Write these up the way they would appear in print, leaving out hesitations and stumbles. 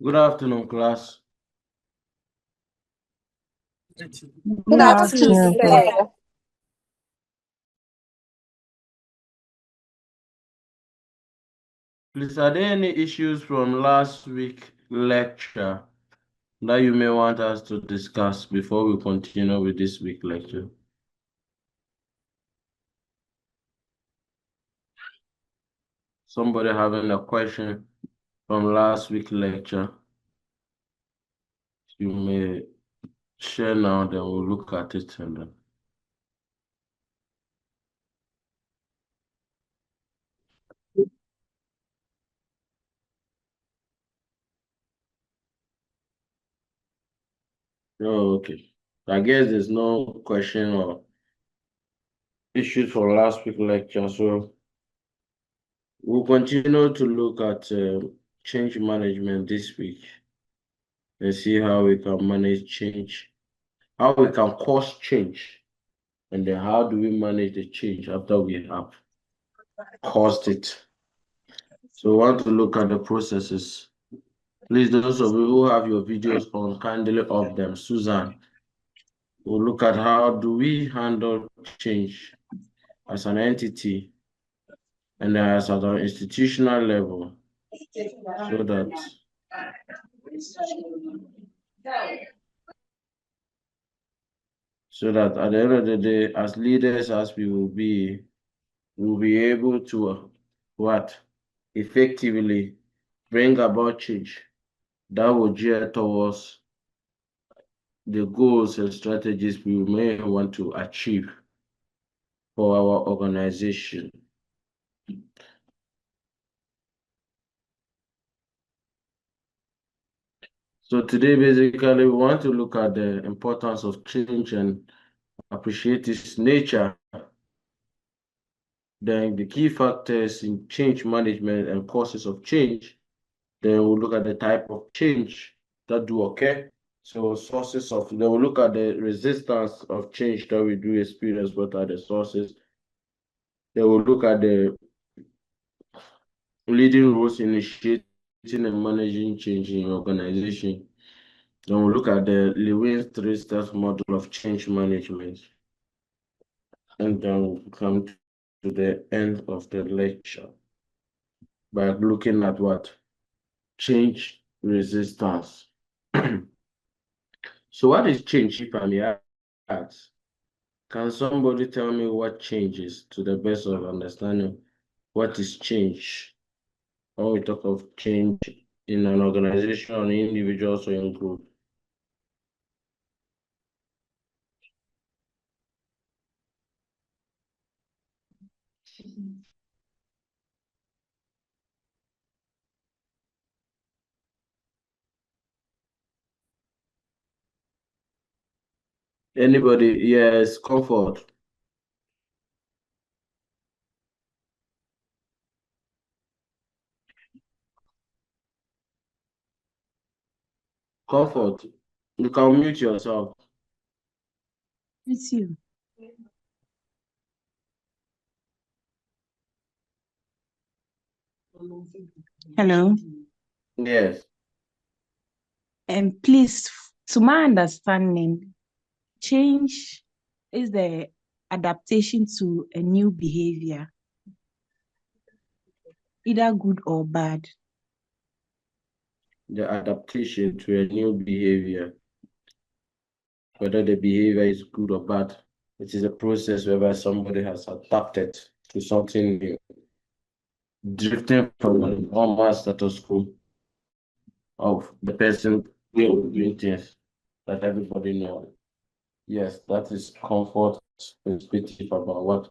Good afternoon, class. Good afternoon, sir. Please, are there any issues from last week's lecture that you may want us to discuss before we continue with this week's lecture? Somebody having a question from last week's lecture? You may share now, then we'll look at it and then. Oh, okay. I guess there's no question or issues for last week's lecture, so we'll continue to look at change management this week and see how we can manage change, how we can cause change, and then how do we manage the change after we have caused it. So we want to look at the processes. Please, those of you who have your videos on, kindly off them. Susan, we'll look at how do we handle change as an entity and as at an institutional level so that at the end of the day, as leaders as we will be, we'll be able to what? Effectively bring about change that will gear towards the goals and strategies we may want to achieve for our organization. So today, basically, we want to look at the importance of change and appreciate its nature. Then the key factors in change management and causes of change. Then we'll look at the type of change that do occur. So then we'll look at the resistance of change that we do experience, what are the sources. Then we'll look at the leading roles in initiating and managing change in your organization. Then we'll look at the Lewin's three-step model of change management. And then we'll come to the end of the lecture by looking at what? Change resistance. So what is change, if I may ask? Can somebody tell me what changes to the best of understanding? What is change? When we talk of change in an organization, or individuals, or in group. Anybody? Yes, comfort. Comfort. You can mute yourself. It's you. Hello. Yes. And please, to my understanding, change is the adaptation to a new behavior, either good or bad. The adaptation to a new behavior, whether the behavior is good or bad, it is a process whereby somebody has adapted to something new, drifting from a normal status quo of the person doing things that everybody knows. Yes, that is comfort perspective about what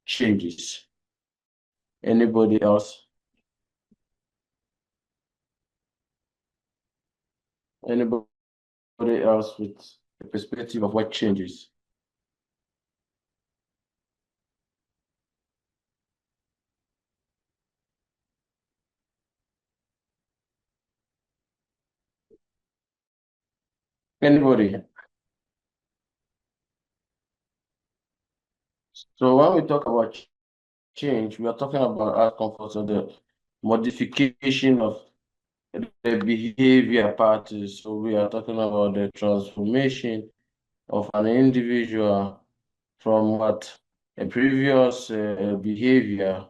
changes. Anybody else? Anybody else with a perspective of what changes? Anybody? So when we talk about change, we are talking about our comfort of the modification of the behavior part. So we are talking about the transformation of an individual from what a previous behavior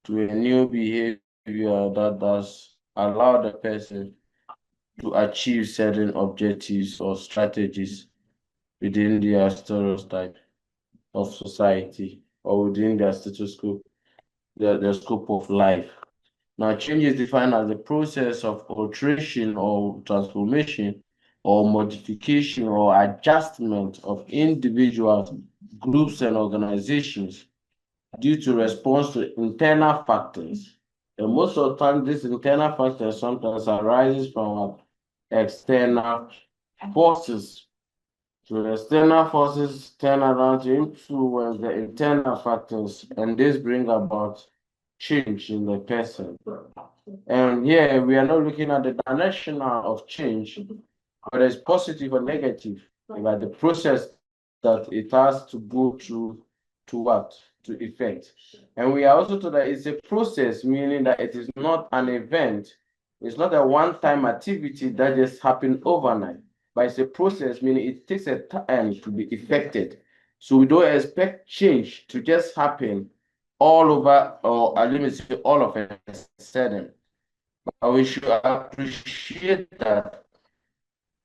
to a new behavior that does allow the person to achieve certain objectives or strategies within their stereotype of society or within their status quo, their scope of life. Now, change is defined as the process of alteration or transformation or modification or adjustment of individuals, groups, and organizations due to response to internal factors. And most of the time, these internal factors sometimes arises from external forces. So the external forces turn around to influence the internal factors, and this bring about change in the person. And here we are not looking at the direction of change, whether it's positive or negative, but the process that it has to go through to what? To effect. And we are also told that it's a process, meaning that it is not an event. It's not a one-time activity that just happened overnight, but it's a process, meaning it takes a time to be effected. So we don't expect change to just happen all over, or let me say all of a sudden. But we should appreciate that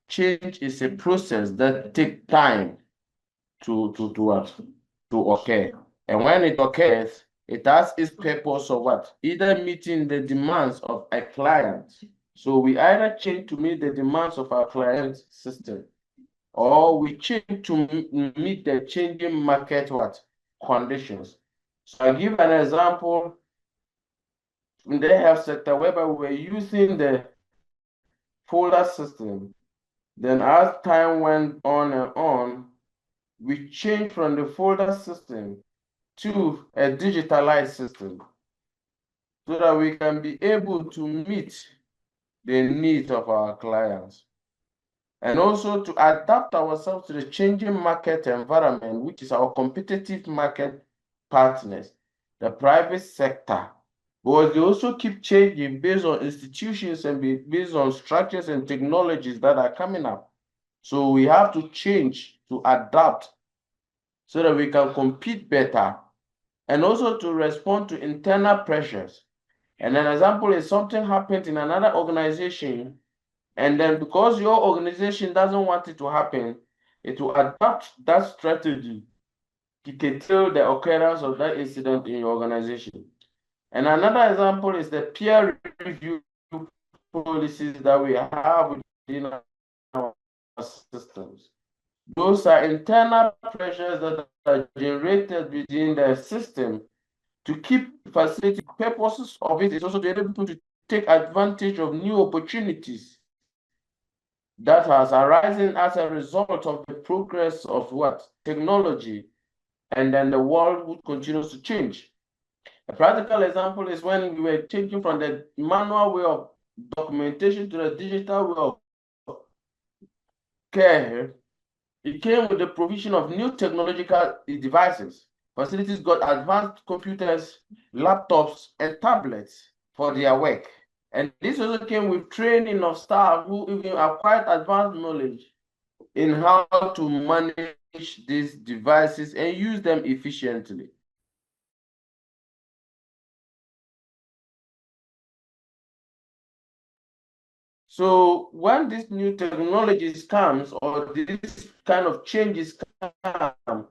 change is a process that takes time to what? To occur. And when it occurs, it has its purpose of what? Either meeting the demands of a client. So we either change to meet the demands of our client system, or we change to meet the changing market what? Conditions. So I give an example in the health sector whereby we're using the folder system. Then as time went on and on, we changed from the folder system to a digitalized system so that we can be able to meet the needs of our clients and also to adapt ourselves to the changing market environment, which is our competitive market partners, the private sector, because they also keep changing based on institutions and based on structures and technologies that are coming up. So we have to change to adapt so that we can compete better and also to respond to internal pressures. And an example is something happened in another organization, and then because your organization doesn't want it to happen, it will adapt that strategy to curtail the occurrence of that incident in your organization. And another example is the peer review policies that we have within our systems. Those are internal pressures that are generated within the system to keep facilitating. Purposes of it is also to enable people to take advantage of new opportunities that has arisen as a result of the progress of what? Technology, and then the world continues to change. A practical example is when we were changing from the manual way of documentation to the digital way of care. It came with the provision of new technological devices. Facilities got advanced computers, laptops, and tablets for their work. And this also came with training of staff who even acquired advanced knowledge in how to manage these devices and use them efficiently. So when these new technologies comes or this kind of changes come,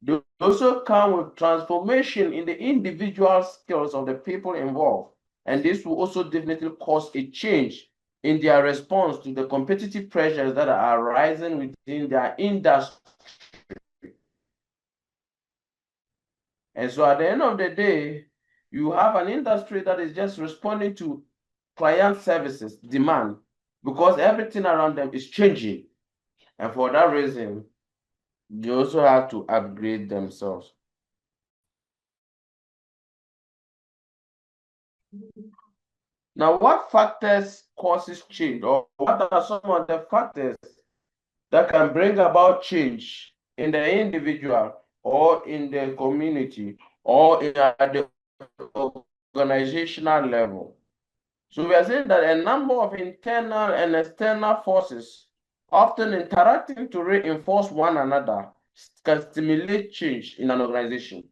they also come with transformation in the individual skills of the people involved. And this will also definitely cause a change in their response to the competitive pressures that are arising within their industry. And so at the end of the day, you have an industry that is just responding to client services demand because everything around them is changing. And for that reason, they also have to upgrade themselves. Now, what factors causes change, or what are some of the factors that can bring about change in the individual or in the community or at the organizational level? So we are saying that a number of internal and external forces, often interacting to reinforce one another, can stimulate change in an organization.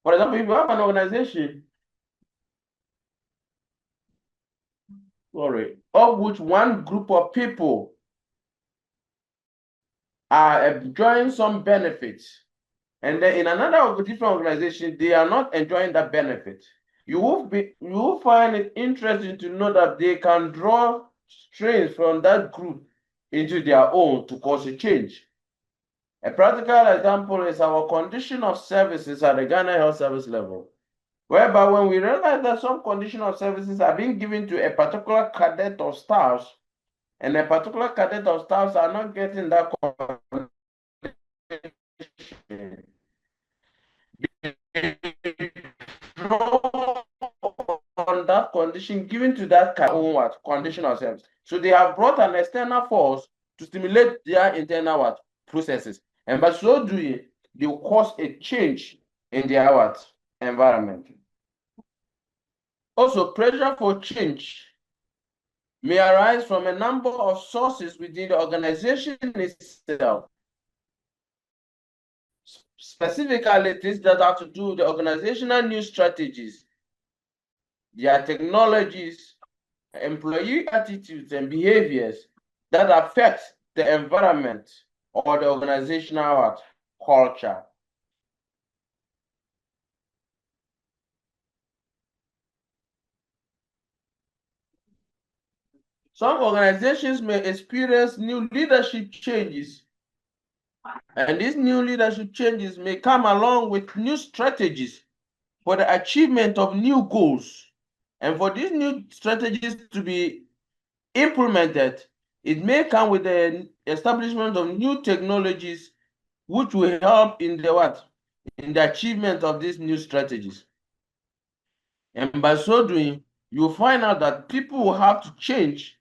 For example, if you have an organization, of which one group of people are enjoying some benefits, and then in another different organization, they are not enjoying that benefit. You will find it interesting to know that they can draw strains from that group into their own to cause a change. A practical example is our condition of services at the Ghana Health Service level, whereby when we realize that some condition of services are being given to a particular cadet of staffs, and a particular cadet of staffs are not getting that condition, on that condition given to that own what condition of service. So they have brought an external force to stimulate their internal what processes, and by so doing, they will cause a change in their what environment. Also, pressure for change may arise from a number of sources within the organization itself. Specifically, things that have to do with the organizational new strategies, their technologies, employee attitudes and behaviors that affect the environment or the organizational culture. Some organizations may experience new leadership changes, and these new leadership changes may come along with new strategies for the achievement of new goals. And for these new strategies to be implemented, it may come with the establishment of new technologies which will help in the what? In the achievement of these new strategies. And by so doing, you'll find out that people will have to change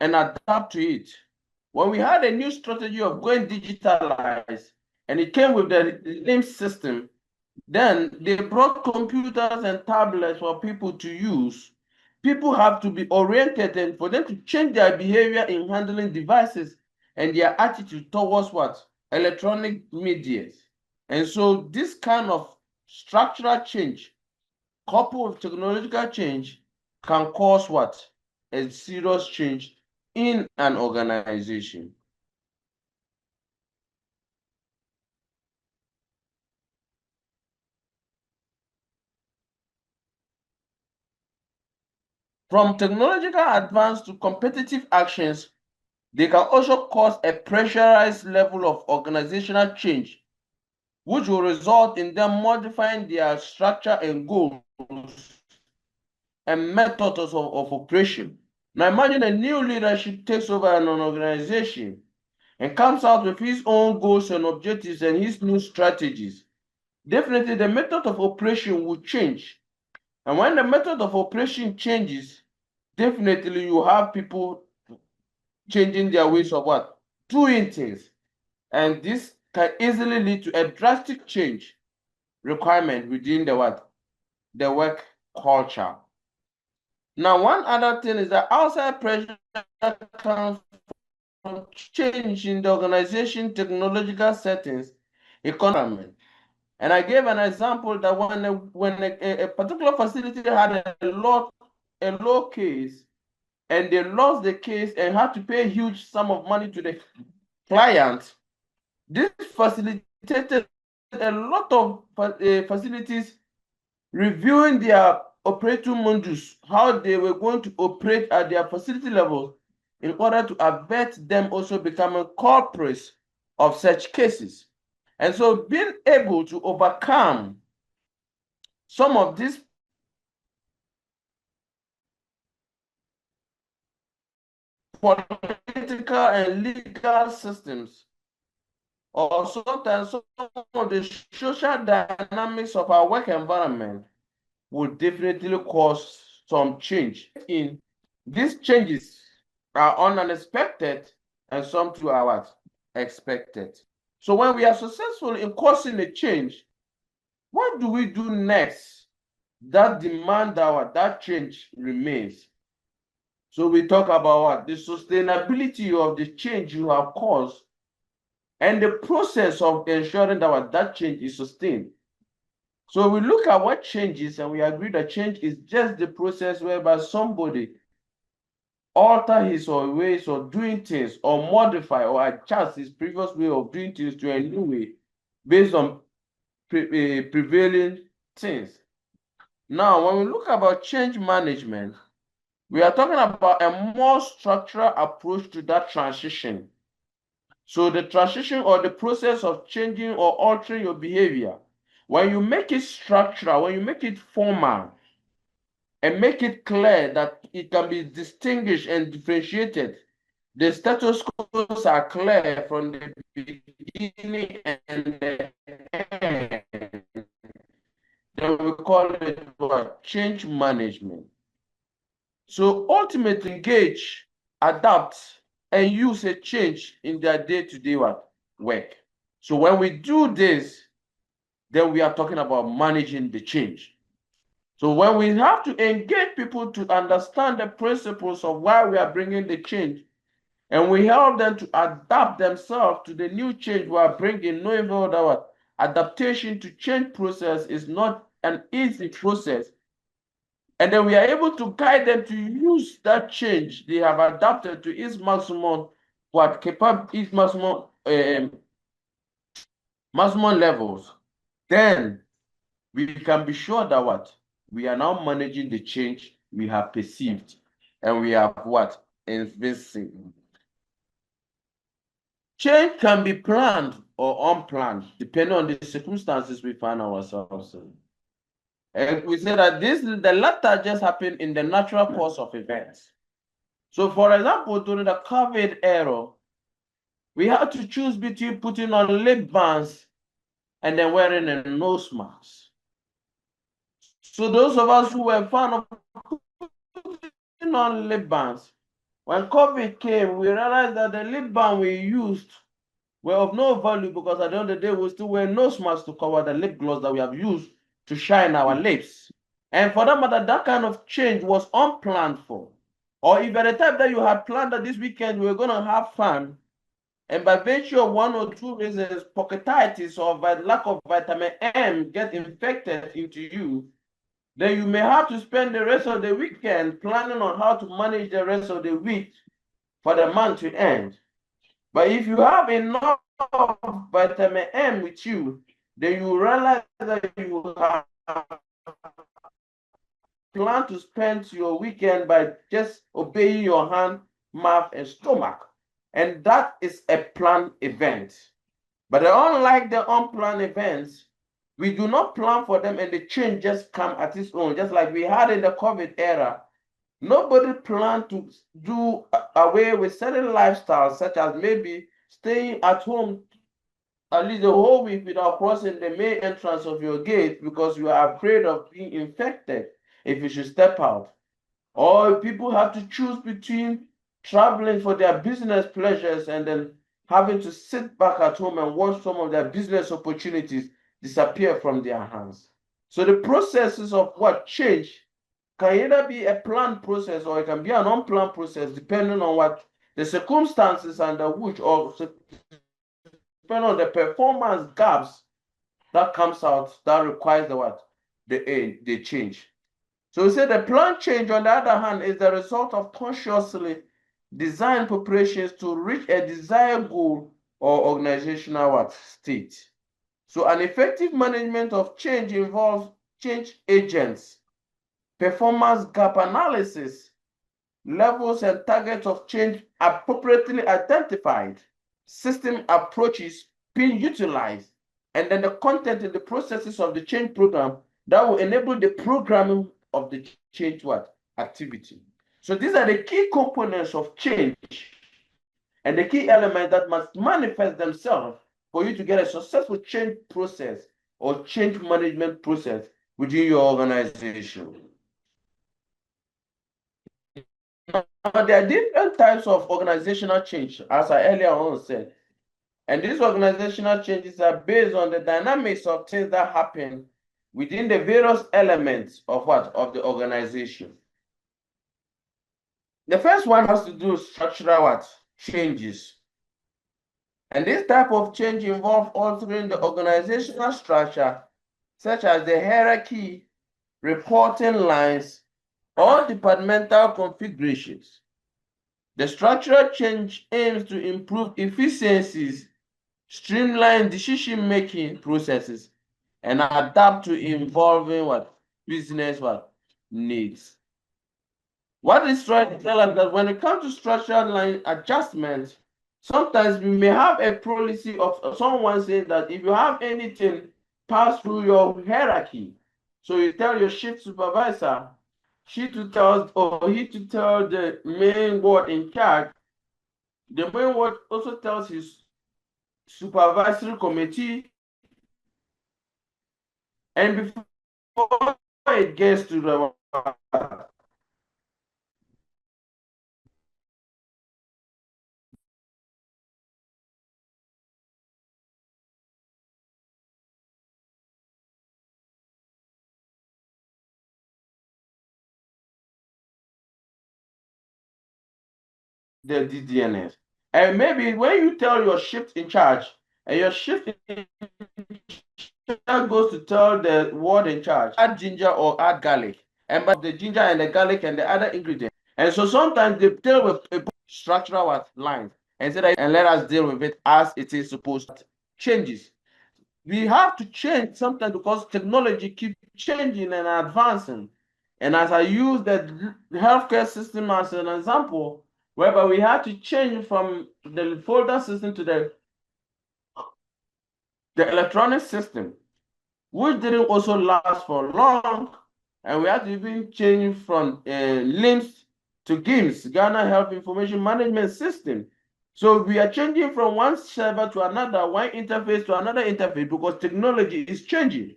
and adapt to it. When we had a new strategy of going digitalized, and it came with the LIMS system, then they brought computers and tablets for people to use. People have to be oriented, and for them to change their behavior in handling devices and their attitude towards what? Electronic media. And so this kind of structural change, coupled with technological change, can cause what? A serious change in an organization. From technological advance to competitive actions, they can also cause a pressurized level of organizational change, which will result in them modifying their structure and goals and methods of operation. Now imagine a new leadership takes over an organization and comes out with his own goals and objectives and his new strategies. Definitely the method of operation will change. And when the method of operation changes, definitely you have people changing their ways of what? Doing things. And this can easily lead to a drastic change requirement within the what? The work culture. Now, one other thing is that outside pressure comes from change in the organization, technological settings, economy. And I gave an example that when a particular facility had a low case, and they lost the case and had to pay a huge sum of money to the client, this facilitated a lot of facilities reviewing their operating modules, how they were going to operate at their facility level in order to avert them also becoming culprits of such cases. And so being able to overcome some of these political and legal systems, or sometimes some of the social dynamics of our work environment, will definitely cause some change. In these changes are unexpected, and some too are what? Expected. So when we are successful in causing a change, what do we do next that demand that change remains? So we talk about what? The sustainability of the change you have caused and the process of ensuring that change is sustained. So we look at what changes and we agree that change is just the process whereby somebody alter his or her ways of doing things or modify or adjust his previous way of doing things to a new way based on prevailing things. Now, when we look about change management, we are talking about a more structural approach to that transition. So the transition or the process of changing or altering your behavior, when you make it structural, when you make it formal, and make it clear that it can be distinguished and differentiated, the status quos are clear from the beginning and the end, then we call it what? Change management. So ultimately engage, adapt, and use a change in their day-to-day work. So when we do this, then we are talking about managing the change. So when we have to engage people to understand the principles of why we are bringing the change, and we help them to adapt themselves to the new change we are bringing, knowing that our adaptation to change process is not an easy process. And then we are able to guide them to use that change they have adapted to its maximum, its maximum levels. Then we can be sure that we are now managing the change we have perceived and we have investing. Change can be planned or unplanned depending on the circumstances we find ourselves in. And we say that the latter just happened in the natural course of events. So for example, during the COVID era, we had to choose between putting on lip bands and then wearing a nose mask. So those of us who were fan of putting on lip balms, when COVID came, we realized that the lip balm we used were of no value because at the end of the day, we still wear nose masks to cover the lip gloss that we have used to shine our lips. And for that matter, that kind of change was unplanned for. Or if at the time that you had planned that this weekend we were going to have fun, and by virtue of one or two reasons, pocketitis or lack of vitamin M get infected into you, then you may have to spend the rest of the weekend planning on how to manage the rest of the week for the month to end. But if you have enough vitamin M with you, then you realize that you have planned to spend your weekend by just obeying your hand, mouth, and stomach. And that is a planned event. But unlike the unplanned events, we do not plan for them and the change just come at its own. Just like we had in the COVID era, nobody planned to do away with certain lifestyles, such as maybe staying at home at least the whole week without crossing the main entrance of your gate because you are afraid of being infected if you should step out. Or people have to choose between traveling for their business pleasures and then having to sit back at home and watch some of their business opportunities disappear from their hands. So the processes of what change can either be a planned process or it can be an unplanned process depending on what the circumstances under which, or depending on the performance gaps that comes out that requires the change. So we say the planned change, on the other hand, is the result of consciously designed preparations to reach a desired goal or organizational state. So an effective management of change involves change agents, performance gap analysis, levels and targets of change appropriately identified, system approaches being utilized, and then the content and the processes of the change program that will enable the programming of the change activity. So these are the key components of change and the key elements that must manifest themselves for you to get a successful change process or change management process within your organization. Now, there are different types of organizational change, as I earlier on said. And these organizational changes are based on the dynamics of things that happen within the various elements of the organization. The first one has to do with structural what? Changes. And this type of change involves altering the organizational structure, such as the hierarchy, reporting lines, or departmental configurations. The structural change aims to improve efficiencies, streamline decision-making processes, and adapt to evolving what? Business what? Needs. What is trying to tell us that when it comes to structural line adjustments, sometimes we may have a policy of someone saying that if you have anything pass through your hierarchy, so you tell your shift supervisor, she to tell or he to tell the main ward in charge, the main ward also tells his supervisory committee, and before it gets to the DDNS. And maybe when you tell your shift in charge, and your shift in charge goes to tell the ward in charge, add ginger or add garlic, and but the ginger and the garlic and the other ingredients. And so sometimes they deal with a structural lines and say that, and let us deal with it as it is supposed to. Changes. We have to change sometimes because technology keeps changing and advancing. And as I use the healthcare system as an example, whereby we had to change from the folder system to the electronic system, which didn't also last for long, and we had to even change from LIMS to GIMS, Ghana Health Information Management System. So we are changing from one server to another, one interface to another interface, because technology is changing.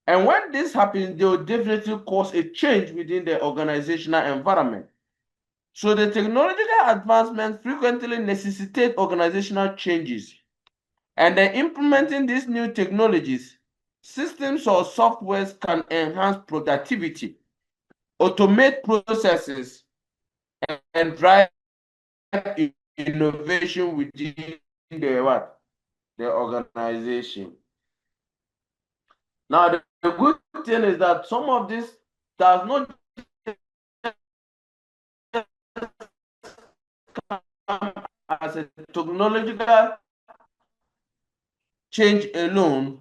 And when this happens, they will definitely cause a change within the organizational environment. So the technological advancements frequently necessitate organizational changes. And then implementing these new technologies, systems or softwares can enhance productivity, automate processes, and drive innovation within the what? The organization. Now, the good thing is that some of this does not come as a technological change alone,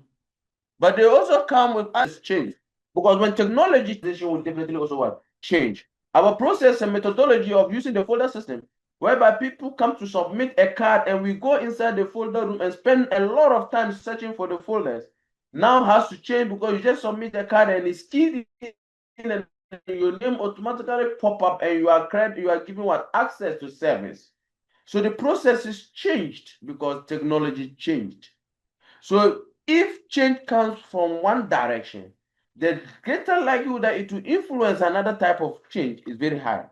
but they also come with us change. Because when technology will definitely also what? Change. Our process and methodology of using the folder system, whereby people come to submit a card and we go inside the folder room and spend a lot of time searching for the folders, now has to change because you just submit a card and it's keyed in and your name automatically pop up and you are given what? Access to service. So the process is changed because technology changed. So if change comes from one direction, the greater likelihood that it will influence another type of change is very high.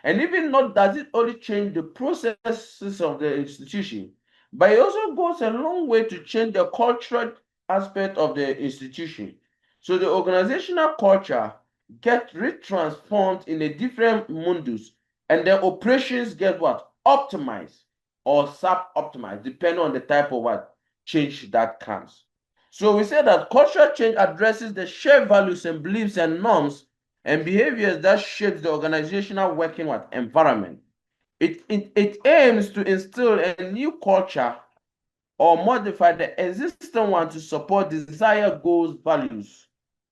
And even not does it only change the processes of the institution, but it also goes a long way to change the cultural aspect of the institution. So the organizational culture gets retransformed in a different mundus, and the operations get what? Optimized or sub-optimized, depending on the type of what change that comes. So we say that cultural change addresses the shared values and beliefs and norms and behaviors that shapes the organizational working environment. It aims to instill a new culture or modify the existing one to support desired goals, values,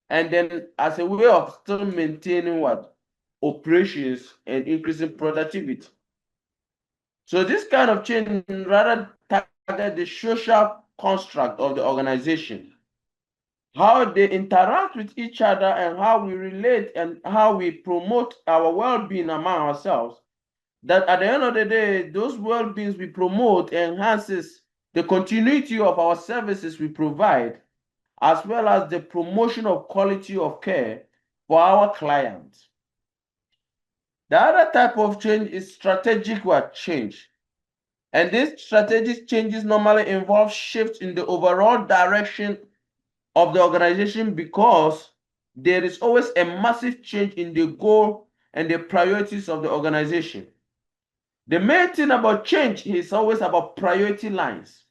and then as a way of still maintaining what? Operations and increasing productivity. So this kind of change rather target the social construct of the organization, how they interact with each other and how we relate and how we promote our well-being among ourselves. That at the end of the day, those well-beings we promote enhances the continuity of our services we provide, as well as the promotion of quality of care for our clients. The other type of change is strategic change. And these strategic changes normally involve shifts in the overall direction of the organization because there is always a massive change in the goal and the priorities of the organization. The main thing about change is always about priority lines.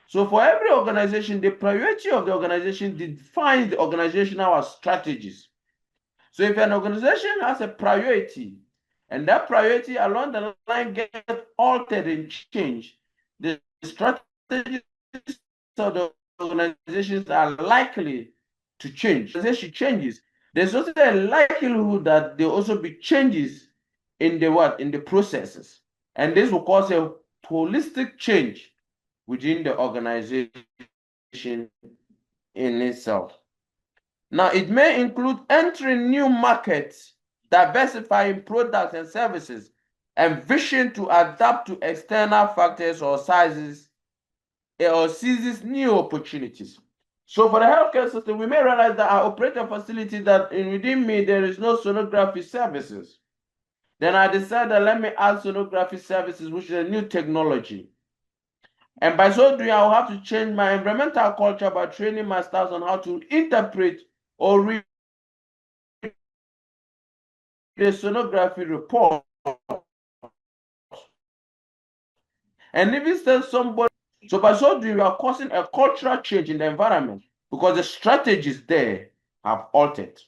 So for every organization, the priority of the organization defines the organizational strategies. So if an organization has a priority, and that priority along the line gets altered and changed, the strategies of the organizations are likely to change. Organization changes. There's also a likelihood that there will also be changes in the processes, and this will cause a holistic change within the organization in itself. Now, it may include entering new markets, diversifying products and services, and vision to adapt to external factors or sizes or seizes new opportunities. So for the healthcare system, we may realize that I operate a facility that within me there is no sonography services. Then I decided, let me add sonography services, which is a new technology. And by so doing, I'll have to change my environmental culture by training my staff on how to interpret or read the sonography report. And even send somebody. So by so doing, we are causing a cultural change in the environment because the strategies there have altered.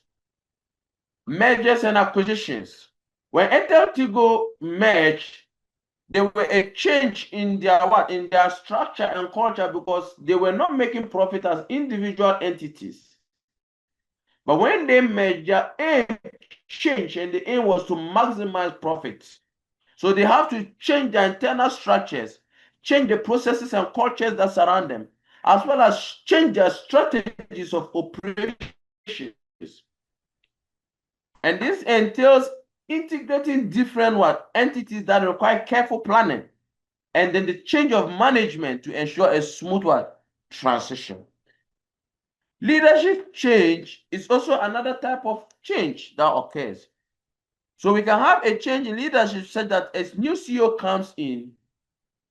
Mergers and acquisitions. When Intel Tigo merged, there were a change in their structure and culture because they were not making profit as individual entities. But when they merged, their aim changed, and the aim was to maximize profits. So they have to change their internal structures, change the processes and cultures that surround them, as well as change their strategies of operations. And this entails integrating different entities that require careful planning, and then the change of management to ensure a smooth transition. Leadership change is also another type of change that occurs. So we can have a change in leadership such that a new CEO comes in,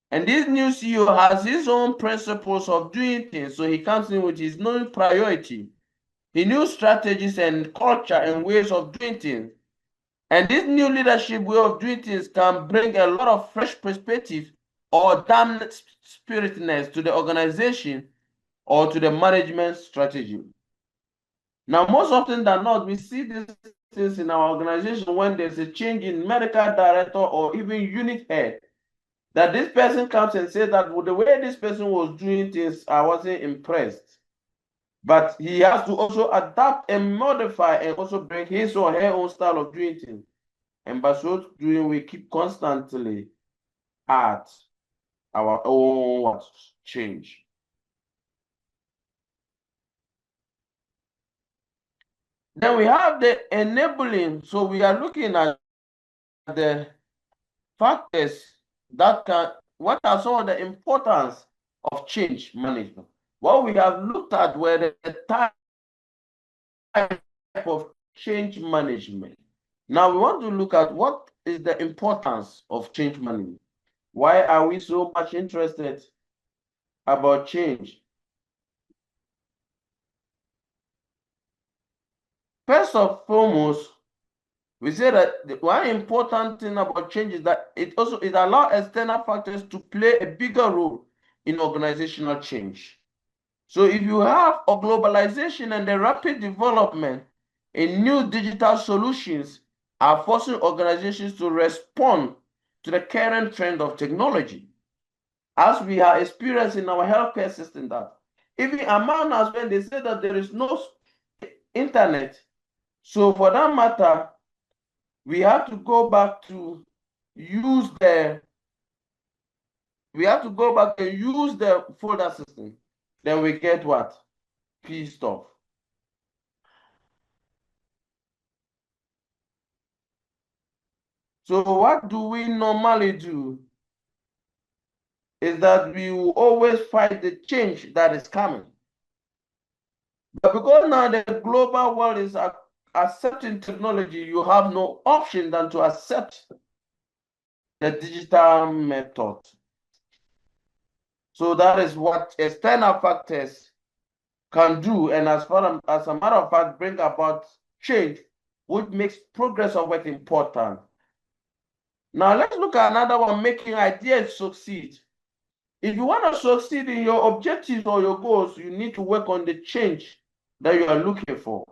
and this new CEO has his own principles of doing things. So he comes in with his known priority, his new strategies and culture and ways of doing things. And this new leadership way of doing things can bring a lot of fresh perspective or damn spiritness to the organization or to the management strategy. Now, most often than not, we see these things in our organization when there's a change in medical director or even unit head, that this person comes and says that with the way this person was doing things, I wasn't impressed. But he has to also adapt and modify and also bring his or her own style of doing things. And by so doing, we keep constantly at our own change. Then we have the enabling. So we are looking at the factors that can, what are some of the importance of change management? What we have looked at were the type of change management. Now we want to look at what is the importance of change management. Why are we so much interested about change? First and foremost, we say that the one important thing about change is that it allows external factors to play a bigger role in organizational change. So if you have a globalization and the rapid development in new digital solutions are forcing organizations to respond to the current trend of technology. As we are experiencing in our healthcare system, that even among us, when they say that there is no internet, so for that matter, we have to go back to use the folder system. Then we get what? Pissed off. So what do we normally do? Is that we will always fight the change that is coming. But because now the global world is accepting technology, you have no option than to accept the digital method. So that is what external factors can do, and as a matter of fact, bring about change which makes progress of work important. Now let's look at another one, making ideas succeed. If you want to succeed in your objectives or your goals, you need to work on the change that you are looking for.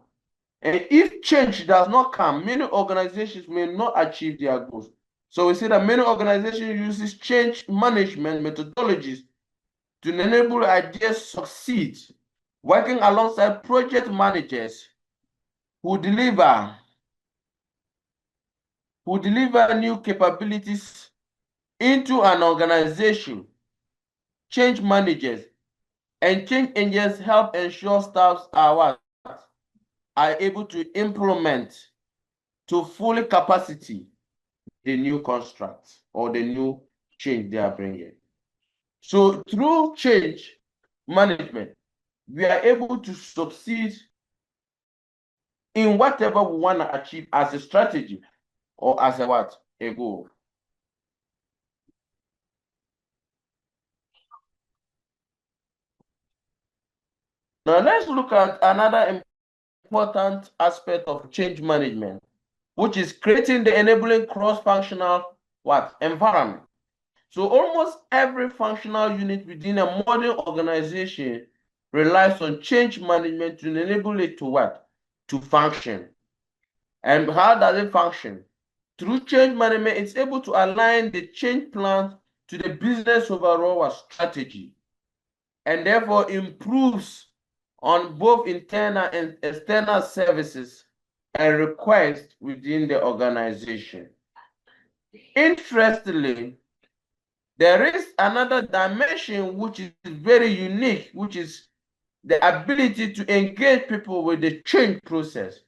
And if change does not come, many organizations may not achieve their goals. So we see that many organizations uses change management methodologies to enable ideas succeed, working alongside project managers who deliver new capabilities into an organization. Change managers and change agents help ensure staffs are able to implement to full capacity the new construct or the new change they are bringing. So through change management, we are able to succeed in whatever we want to achieve as a strategy or as a what? A goal. Now let's look at another important aspect of change management, which is creating the enabling cross-functional what? Environment. So almost every functional unit within a modern organization relies on change management to enable it to what? To function. And how does it function? Through change management, it's able to align the change plan to the business overall strategy, and therefore improves on both internal and external services and requests within the organization. Interestingly, there is another dimension which is very unique, which is the ability to engage people with the change process.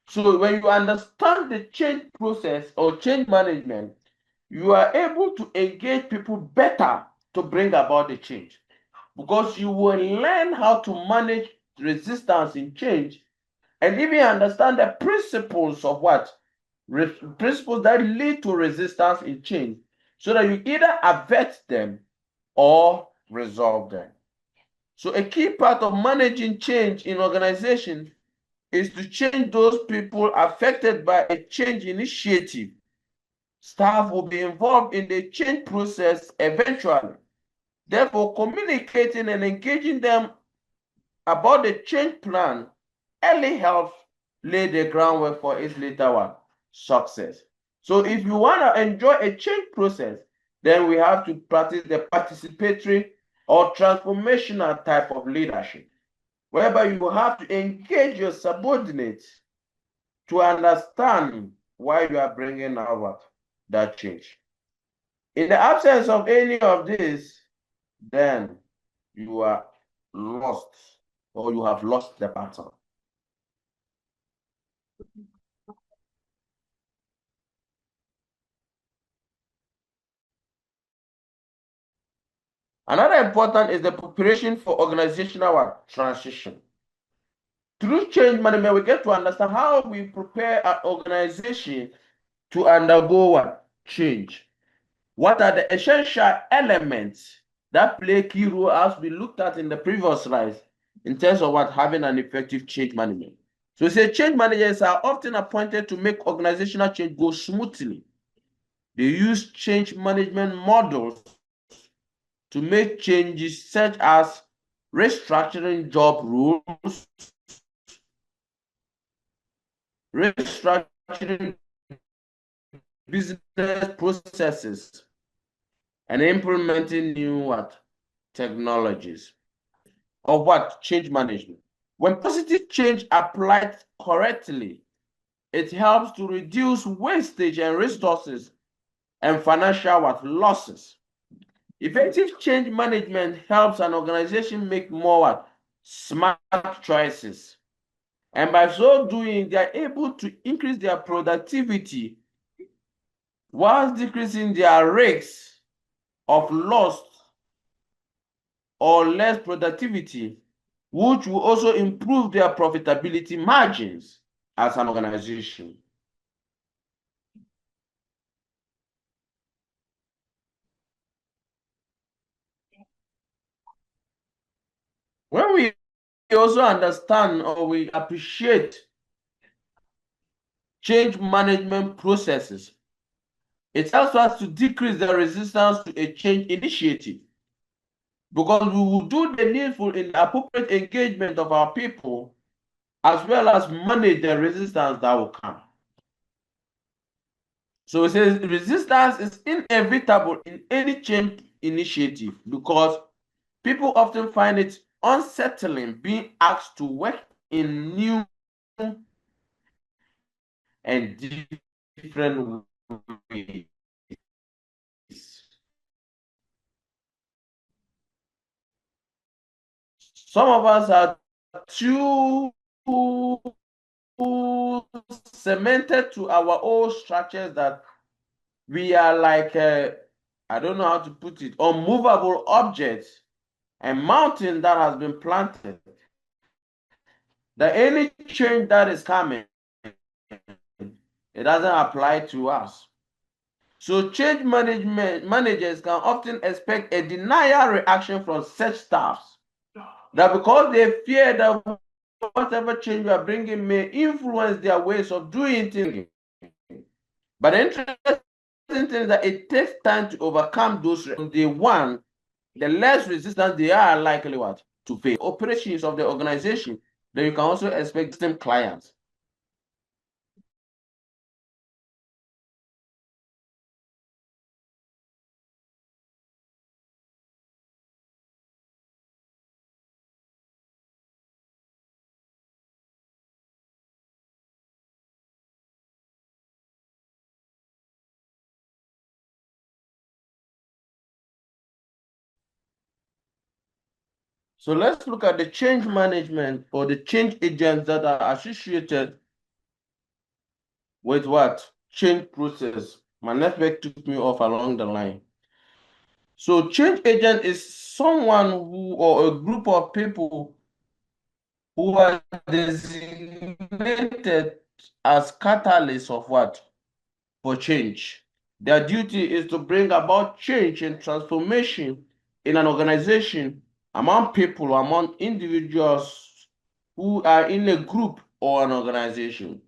So when you understand the change process or change management, you are able to engage people better to bring about the change, because you will learn how to manage resistance in change and even understand the principles of what? Principles that lead to resistance in change, so that you either avert them or resolve them. So a key part of managing change in organization is to change those people affected by a change initiative. Staff will be involved in the change process eventually. Therefore, communicating and engaging them about the change plan early helps lay the groundwork for its later success. So if you want to enjoy a change process, then we have to practice the participatory or transformational type of leadership, whereby you have to engage your subordinates to understand why you are bringing about that change. In the absence of any of this, then you are lost, or you have lost the battle. Another important is the preparation for organizational transition. Through change management, we get to understand how we prepare an organization to undergo what? Change. What are the essential elements that play a key role, as we looked at in the previous slides, in terms of what? Having an effective change management. So we say change managers are often appointed to make organizational change go smoothly. They use change management models to make changes such as restructuring job roles, restructuring business processes, and implementing new what? Technologies of what? Change management. When positive change applied correctly, it helps to reduce wastage and resources and financial what? Losses. Effective change management helps an organization make more what? Smart choices. And by so doing, they are able to increase their productivity while decreasing their risks of loss or less productivity, which will also improve their profitability margins as an organization. When we also understand or we appreciate change management processes. It helps us to decrease the resistance to a change initiative, because we will do the needful in the appropriate engagement of our people, as well as manage the resistance that will come. So it says resistance is inevitable in any change initiative, because people often find it unsettling being asked to work in new and different ways. Some of us are too cemented to our old structures that we are like, I don't know how to put it, unmovable objects, a mountain that has been planted. That any change that is coming, it doesn't apply to us. So change managers can often expect a denial reaction from such staffs, that because they fear that whatever change we are bringing may influence their ways of doing things. But the interesting thing is that it takes time to overcome those. From day one, the less resistance they are likely what to face. Operations of the organization, then you can also expect system clients. So let's look at the change management or the change agents that are associated with what? Change process. My network took me off along the line. So change agent is someone who, or a group of people who are designated as catalysts of what? For change. Their duty is to bring about change and transformation in an organization, among people, among individuals who are in a group or an organization.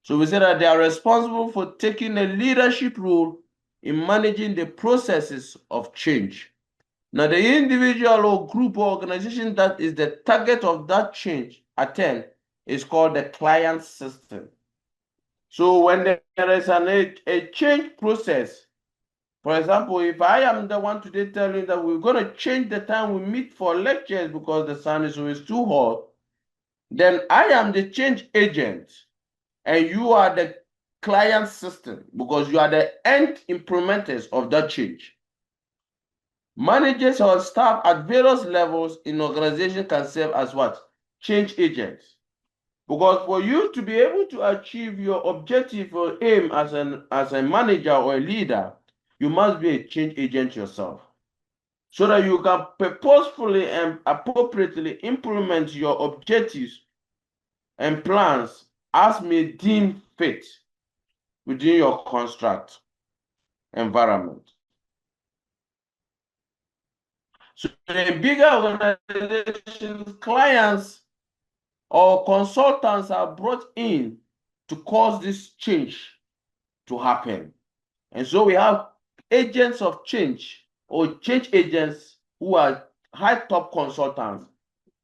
So we say that they are responsible for taking a leadership role in managing the processes of change. Now, the individual or group or organization that is the target of that change attend is called the client system. So when there is a change process, for example, if I am the one today telling that we're going to change the time we meet for lectures because the sun is always too hot, then I am the change agent and you are the client system, because you are the end implementers of that change. Managers or staff at various levels in organization can serve as what? Change agents. Because for you to be able to achieve your objective or aim as a manager or a leader, you must be a change agent yourself, so that you can purposefully and appropriately implement your objectives and plans as may deem fit within your construct environment. So in bigger organizations, clients or consultants are brought in to cause this change to happen. And so we have agents of change or change agents who are high top consultants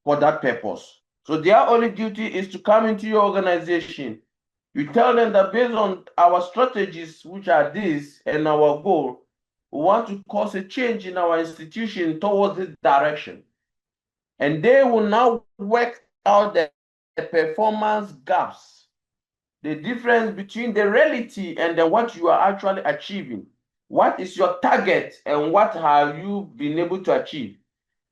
for that purpose. So their only duty is to come into your organization. You tell them that based on our strategies, which are these, and our goal, we want to cause a change in our institution towards this direction. And they will now work out the performance gaps, the difference between the reality and then what you are actually achieving. What is your target and what have you been able to achieve?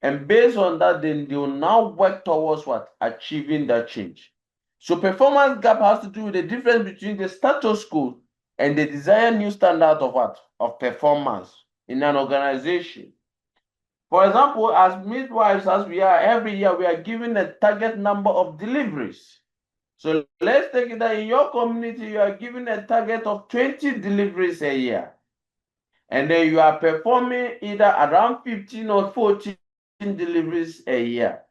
And based on that, then they will now work towards what? Achieving that change. So performance gap has to do with the difference between the status quo and the desired new standard of what? Of performance in an organization. For example, as midwives, as we are every year, we are given a target number of deliveries. So let's take it that in your community, you are given a target of 20 deliveries a year. And then you are performing either around 15 or 14 deliveries a year.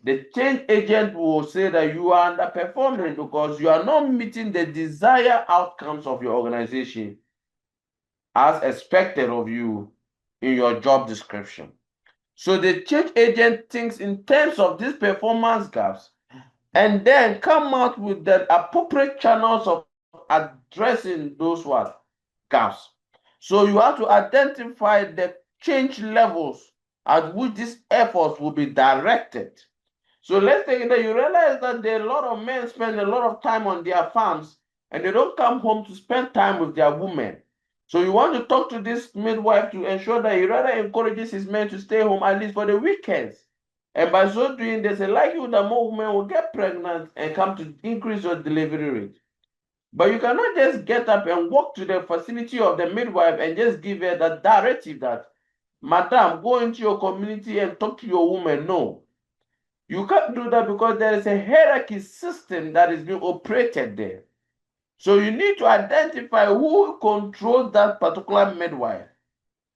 The change agent will say that you are underperforming because you are not meeting the desired outcomes of your organization as expected of you in your job description. So the change agent thinks in terms of these performance gaps and then come out with the appropriate channels of addressing those what gaps. So you have to identify the change levels at which these efforts will be directed. So let's take that you realize that there are a lot of men spend a lot of time on their farms and they don't come home to spend time with their women. So you want to talk to this midwife to ensure that he rather encourages his men to stay home at least for the weekends. And by so doing, there's a likelihood that more women will get pregnant and come to increase your delivery rate. But you cannot just get up and walk to the facility of the midwife and just give her the directive that, Madam, go into your community and talk to your woman. No. You can't do that because there is a hierarchy system that is being operated there. So you need to identify who controls that particular midwife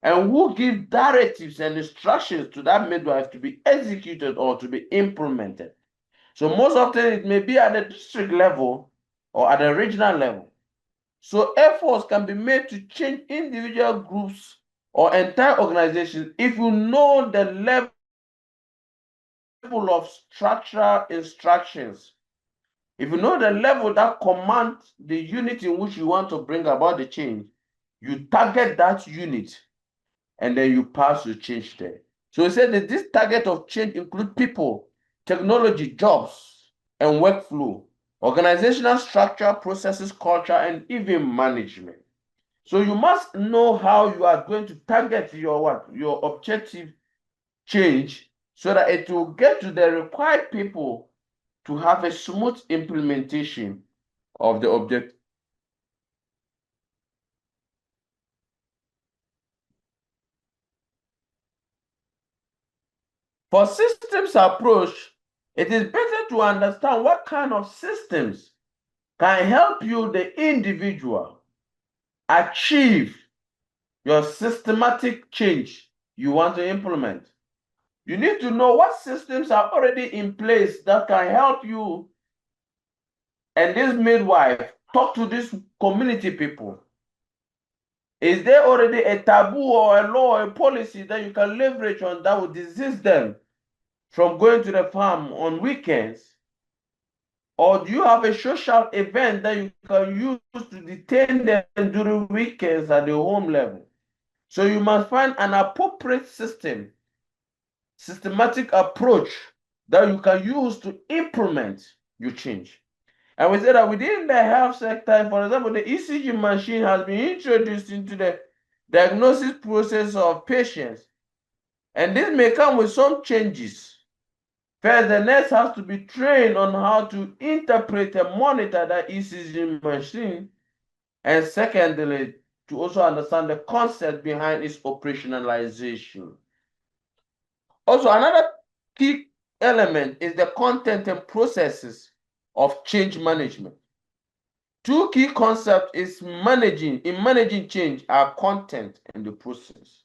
and who gives directives and instructions to that midwife to be executed or to be implemented. So most often it may be at the district level or at the regional level. So efforts can be made to change individual groups or entire organizations if you know the level of structural instructions. If you know the level that commands the unit in which you want to bring about the change, you target that unit and then you pass the change there. So he said that this target of change include people, technology, jobs, and workflow, organizational structure, processes, culture, and even management. So you must know how you are going to target your objective change so that it will get to the required people to have a smooth implementation of the objective. For systems approach, it is better to understand what kind of systems can help you, the individual, achieve your systematic change you want to implement. You need to know what systems are already in place that can help you and this midwife talk to these community people. Is there already a taboo or a law or a policy that you can leverage on that will desist them from going to the farm on weekends? Or do you have a social event that you can use to detain them during weekends at the home level? So you must find an appropriate system, systematic approach that you can use to implement your change. And we say that within the health sector, for example, the ECG machine has been introduced into the diagnosis process of patients. And this may come with some changes. First, the nurse has to be trained on how to interpret and monitor that ECG machine. And secondly, to also understand the concept behind its operationalization. Also, another key element is the content and processes of change management. Two key concepts is managing change are content and the process.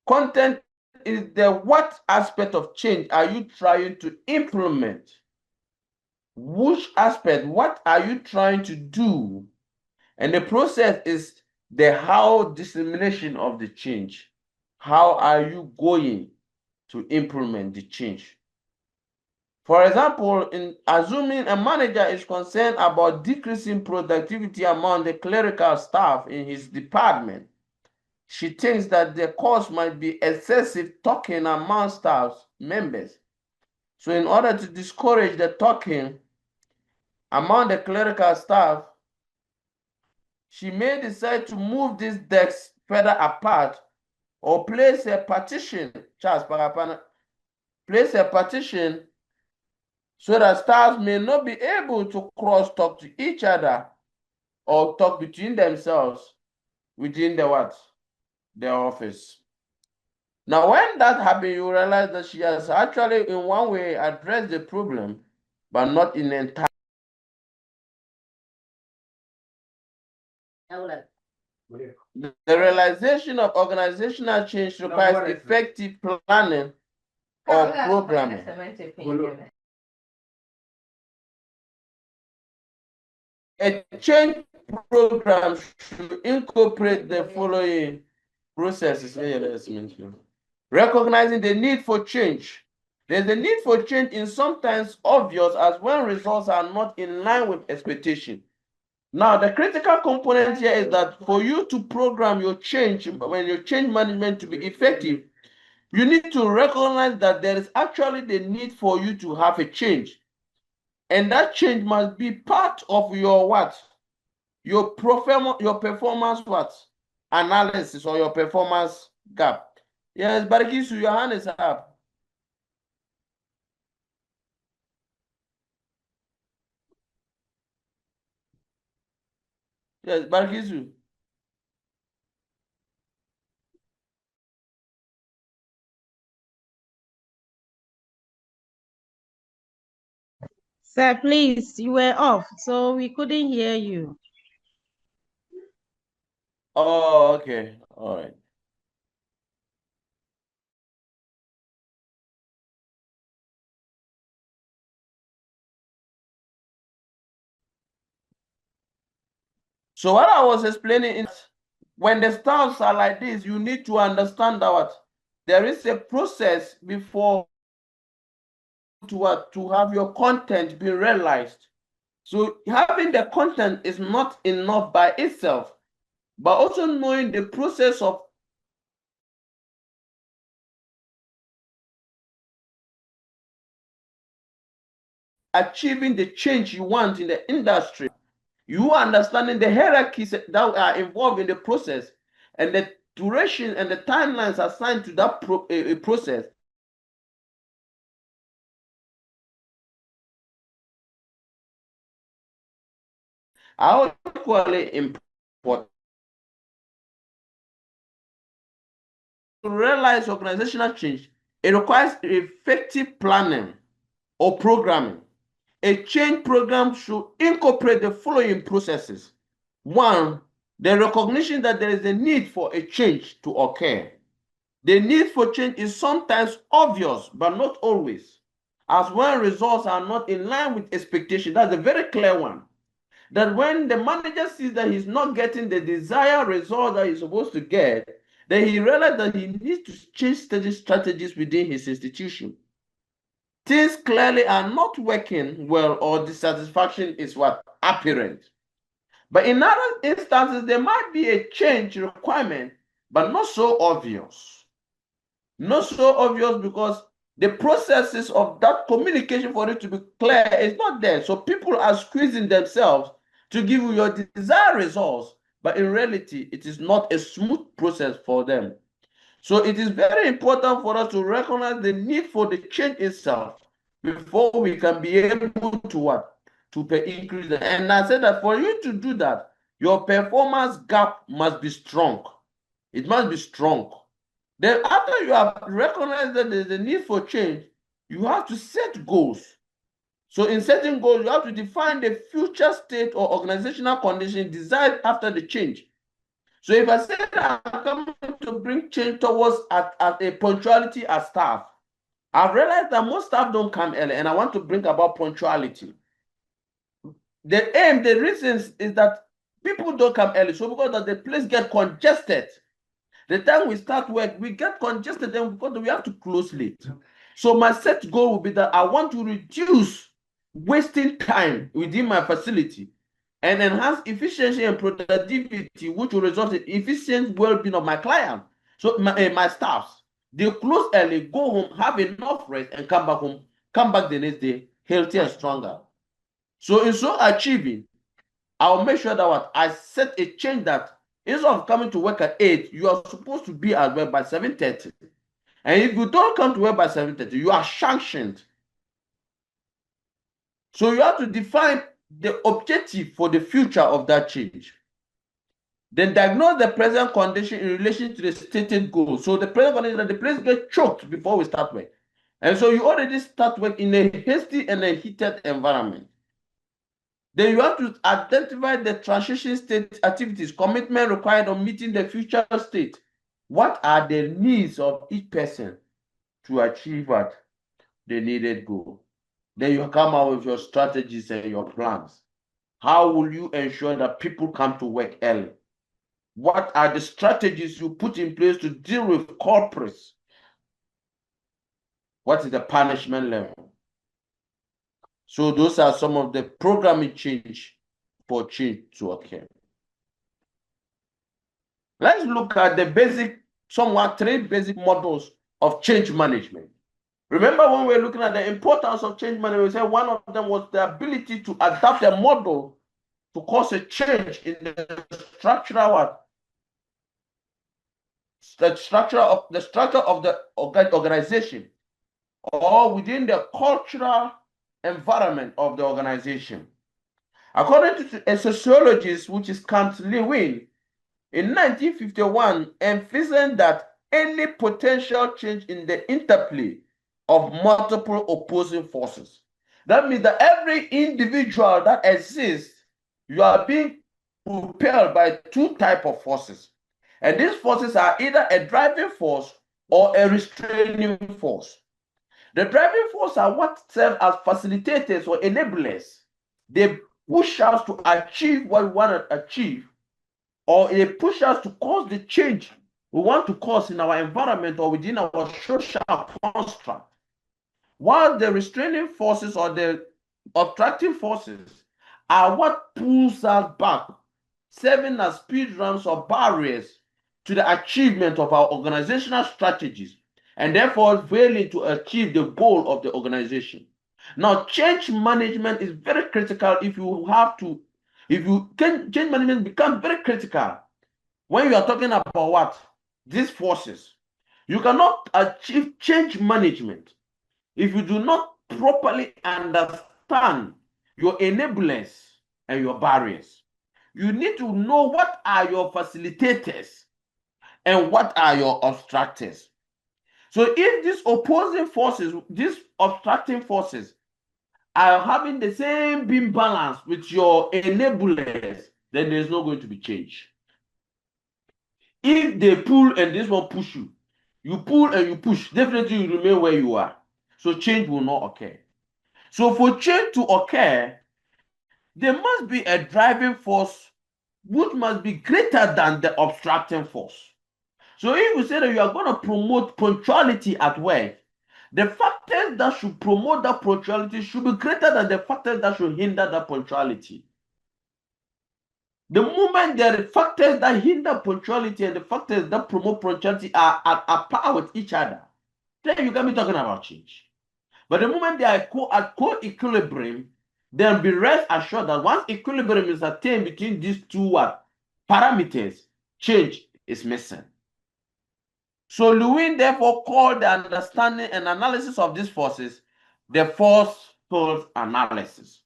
Content is the what aspect of change are you trying to implement? Which aspect, what are you trying to do? And the process is the how dissemination of the change. How are you going to implement the change? For example, in assuming a manager is concerned about decreasing productivity among the clerical staff in his department, she thinks that the cause might be excessive talking among staff members. So in order to discourage the talking among the clerical staff, she may decide to move these desks further apart or place a partition, place a partition so that staff may not be able to cross talk to each other or talk between themselves within the what? Their office. Now, when that happens, you realize that she has actually, in one way, addressed the problem, but not in entire. The realization of organizational change requires effective planning or programming. A change program should incorporate the following processes. Recognizing the need for change. There's a need for change in sometimes obvious as when results are not in line with expectation. Now, the critical component here is that for you to program your change, when your change management to be effective, you need to recognize that there is actually the need for you to have a change. And that change must be part of your what? Your performance what? Analysis or your performance gap. Yes, Barikisu, your hand is up. Yes, Barikisu. Sir, please, you were off, so we couldn't hear you. Oh, okay. All right. So what I was explaining is when the styles are like this, you need to understand that there is a process before to have your content be realized. So having the content is not enough by itself, but also knowing the process of achieving the change you want in the industry. You understanding the hierarchies that are involved in the process and the duration and the timelines assigned to that process are equally important. To realize organizational change, it requires effective planning or programming. A change program should incorporate the following processes. One, the recognition that there is a need for a change to occur. The need for change is sometimes obvious, but not always. As when results are not in line with expectation, that's a very clear one. That when the manager sees that he's not getting the desired result that he's supposed to get, then he realizes that he needs to change strategies within his institution. Things clearly are not working well or dissatisfaction is what? Apparent. But in other instances, there might be a change requirement, but not so obvious. Not so obvious because the processes of that communication for it to be clear is not there. So people are squeezing themselves to give you your desired results, but in reality, it is not a smooth process for them. So it is very important for us to recognize the need for the change itself before we can be able to what? To increase it. And I said that for you to do that, your performance gap must be strong. It must be strong. Then after you have recognized that there's a need for change, you have to set goals. So in setting goals, you have to define the future state or organizational condition desired after the change. So if I say that I'm coming to bring change towards at a punctuality as staff, I've realized that most staff don't come early, and I want to bring about punctuality. The aim, the reasons is that people don't come early. So because that the place get congested, the time we start work, we get congested and because we have to close late. So my set goal will be that I want to reduce wasting time within my facility and enhance efficiency and productivity, which will result in efficient well-being of my client. So my staffs, they close early, go home, have enough rest, and come back home, come back the next day, healthier and stronger. So in so achieving, I'll make sure that what I set a change that instead of coming to work at 8, you are supposed to be at work by 7:30. And if you don't come to work by 7:30, you are sanctioned. So you have to define the objective for the future of that change. Then diagnose the present condition in relation to the stated goal. So the present condition that the place gets choked before we start work. And so you already start work in a hasty and a heated environment. Then you have to identify the transition state activities, commitment required on meeting the future state. What are the needs of each person? to achieve what the needed goal. Then you come out with your strategies and your plans. How will you ensure that people come to work early? What are the strategies you put in place to deal with culprits? What is the punishment level? So those are some of the programming change for change to occur. Let's look at the three basic models of change management. Remember when we were looking at the importance of change management, we said one of them was the ability to adapt a model to cause a change in the structural the structure of the organization or within the cultural environment of the organization. According to a sociologist, which is Kant Lewin, in 1951, emphasizing that any potential change in the interplay of multiple opposing forces. That means that every individual that exists, you are being propelled by two types of forces. And these forces are either a driving force or a restraining force. The driving force are what serve as facilitators or enablers. They push us to achieve what we want to achieve, or they push us to cause the change we want to cause in our environment or within our social construct. While the restraining forces or the obstructing forces are what pulls us back, serving as speed ramps or barriers to the achievement of our organizational strategies, and therefore failing to achieve the goal of the organization. Now, change management is very critical change management becomes very critical when you are talking about what? These forces. You cannot achieve change management if you do not properly understand your enablers and your barriers. You need to know what are your facilitators and what are your obstructors. So if these opposing forces, these obstructing forces, are having the same beam balance with your enablers, then there's not going to be change. If they pull and this one push you, you pull and you push, definitely you remain where you are. So change will not occur. So for change to occur, there must be a driving force which must be greater than the obstructing force. So if we say that you are going to promote punctuality at work, the factors that should promote that punctuality should be greater than the factors that should hinder that punctuality. The moment the factors that hinder punctuality and the factors that promote punctuality are at par with each other, then you can be talking about change. But the moment they are at co-equilibrium, then be rest assured that once equilibrium is attained between these two parameters, change is missing. So Lewin therefore called the understanding and analysis of these forces the force field analysis,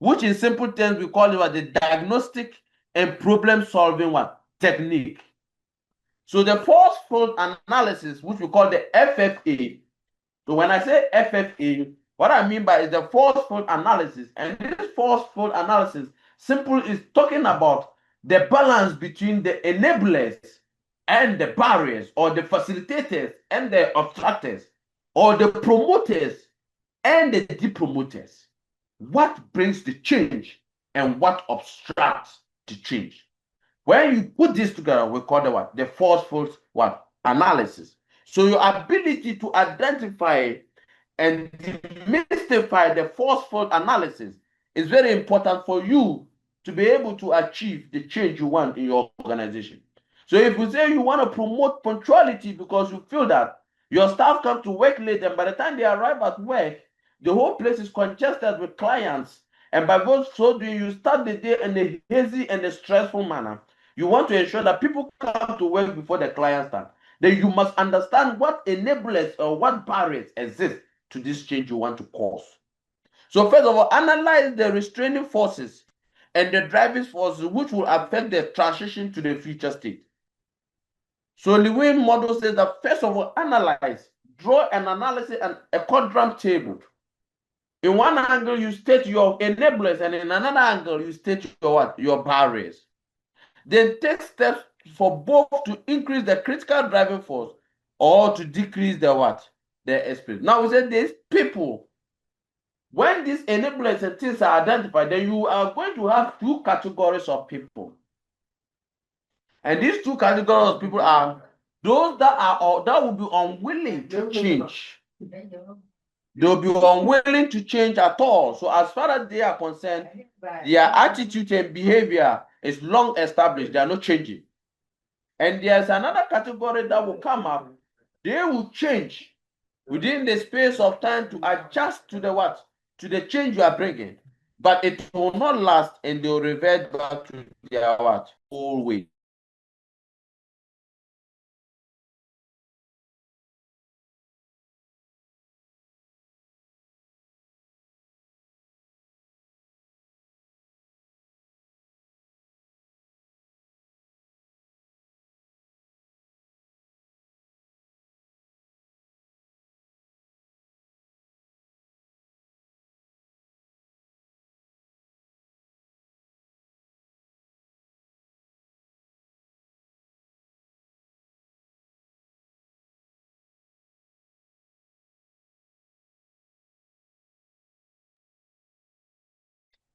which in simple terms we call it the diagnostic and problem solving technique. So the force field analysis, which we call the FFA. So when I say FFA, what I mean by is the force field analysis. And this force field analysis simple is talking about the balance between the enablers and the barriers, or the facilitators and the obstructors, or the promoters and the depromoters. What brings the change and what obstructs the change? When you put this together, we call it the force field analysis. So your ability to identify and demystify the force field analysis is very important for you to be able to achieve the change you want in your organization. So if you say you want to promote punctuality because you feel that your staff come to work late, and by the time they arrive at work, the whole place is congested with clients, and by so doing, you start the day in a hazy and a stressful manner. You want to ensure that people come to work before the clients start. Then you must understand what enablers or what barriers exist to this change you want to cause. So first of all, analyze the restraining forces and the driving forces which will affect the transition to the future state. So Lewin model says that first of all, analyze, draw an analysis and a quadrant table. In one angle, you state your enablers, and in another angle, you state your barriers. Then take steps for both to increase the critical driving force or to decrease the what? The experience. Now we said these people, when these enablers and things are identified, then you are going to have two categories of people. And these two categories of people are those that will be unwilling to change. They'll be unwilling to change at all. So as far as they are concerned, their attitude and behavior is long established. They are not changing. And there's another category that will come up. They will change within the space of time to adjust to the what? To the change you are bringing. But it will not last, and they'll revert back to their what? Old way.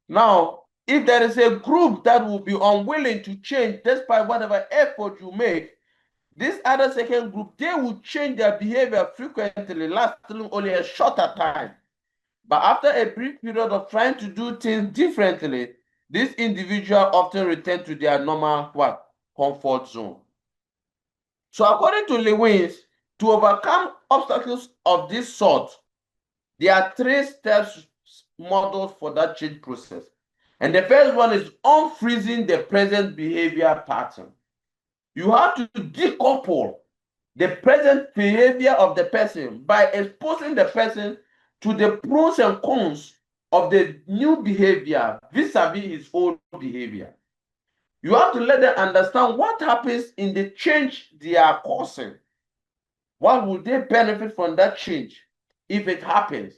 Now, if there is a group that will be unwilling to change despite whatever effort you make, this other second group, they will change their behavior frequently, lasting only a shorter time. But after a brief period of trying to do things differently, this individual often return to their normal what? Comfort zone. So according to Lewis, to overcome obstacles of this sort, there are 3 steps modeled for that change process. And the first one is unfreezing the present behavior pattern. You have to decouple the present behavior of the person by exposing the person to the pros and cons of the new behavior vis-a-vis his old behavior. You have to let them understand what happens in the change they are causing. What will they benefit from that change if it happens,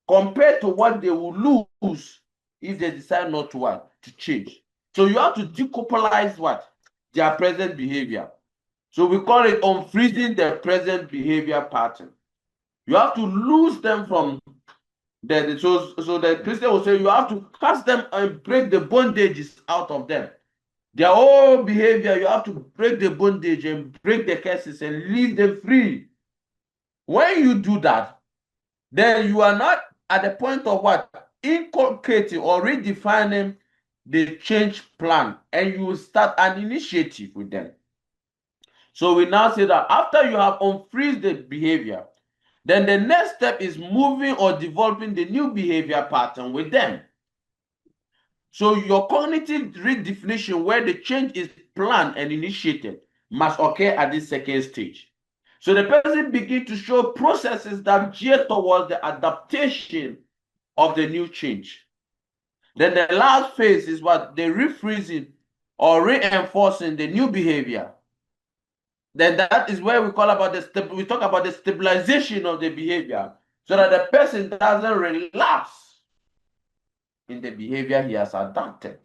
compared to what they will lose if they decide not to what? To change. So you have to decoupleize what? Their present behavior. So we call it unfreezing the present behavior pattern. You have to lose them from so the Christian will say you have to cast them and break the bondages out of them. Their whole behavior, you have to break the bondage and break the curses and leave them free. When you do that, then you are not at the point of what? Inculcating or redefining the change plan, and you will start an initiative with them. So we now say that after you have unfreezed the behavior, then the next step is moving or developing the new behavior pattern with them. So your cognitive redefinition, where the change is planned and initiated, must occur at this second stage. So the person begins to show processes that gear towards the adaptation of the new change. Then the last phase is what? The refreezing or reinforcing the new behavior. Then that is where we talk about the stabilization of the behavior, so that the person doesn't relapse in the behavior he has adopted.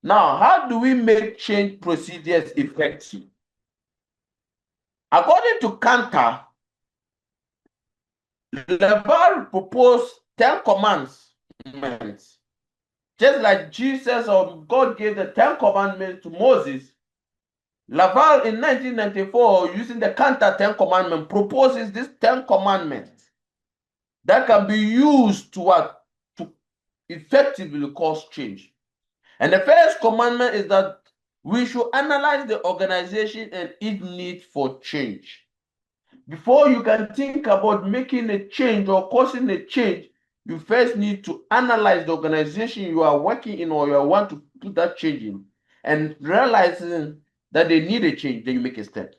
Now, how do we make change procedures effective? According to Kantar, Laval proposed 10 commandments. Just like Jesus or God gave the 10 commandments to Moses, Laval in 1994, using the Kantar 10 commandments, proposes these 10 commandments that can be used to effectively cause change. And the first commandment is that we should analyze the organization and its need for change. Before you can think about making a change or causing a change, you first need to analyze the organization you are working in or you want to put that change in, and realizing that they need a change, then you make a step.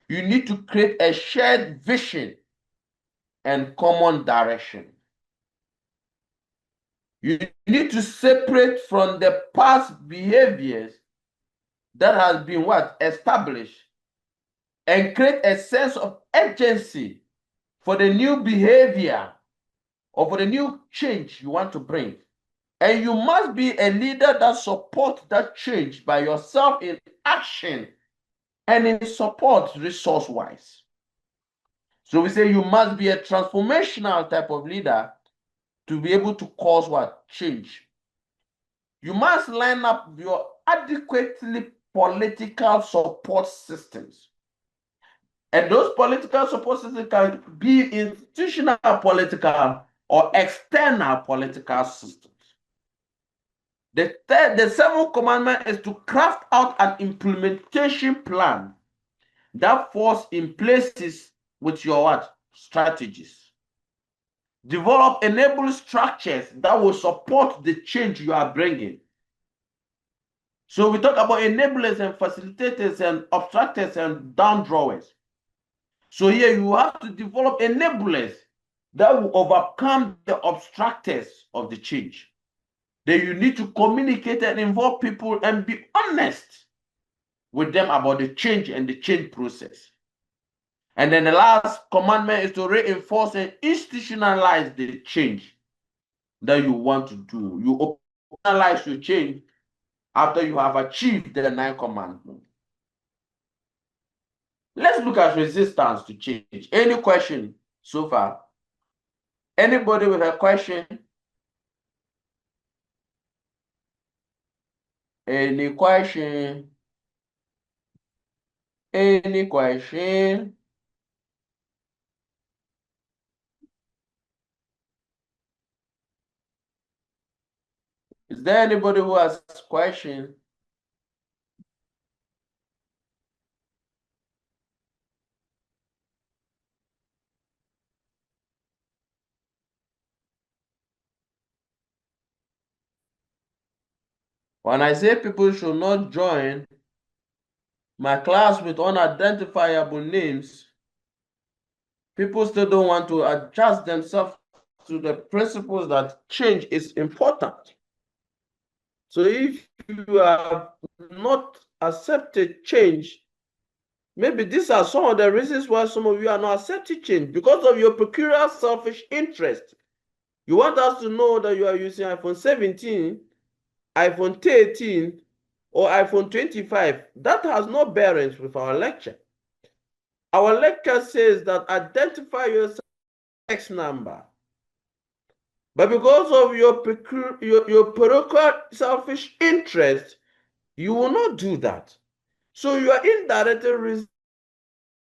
You need to create a shared vision and common direction. You need to separate from the past behaviors that has been established, and create a sense of urgency for the new behavior or for the new change you want to bring. And you must be a leader that supports that change by yourself in action and in support resource-wise. So we say you must be a transformational type of leader to be able to cause what? Change. You must line up your adequately political support systems. And those political support systems can be institutional political or external political systems. The seventh commandment is to craft out an implementation plan that falls in places with your what? Strategies. Develop enable structures that will support the change you are bringing. So we talk about enablers and facilitators and obstructors and downdrawers. So here you have to develop enablers that will overcome the obstructors of the change. Then you need to communicate and involve people and be honest with them about the change and the change process. And then the last commandment is to reinforce and institutionalize the change that you want to do. You operationalize your change after you have achieved the 9 commandments. Let's look at resistance to change. Any question so far? Anybody with a question? Any question? Any question? Is there anybody who has a question? When I say people should not join my class with unidentifiable names, people still don't want to adjust themselves to the principles that change is important. So if you have not accepted change, maybe these are some of the reasons why some of you are not accepting change, because of your peculiar selfish interest. You want us to know that you are using iPhone 17, iPhone 13, or iPhone 25. That has no bearings with our lecture. Our lecture says that identify your X number. But because of your peculiar selfish interest, you will not do that. So you are indirectly,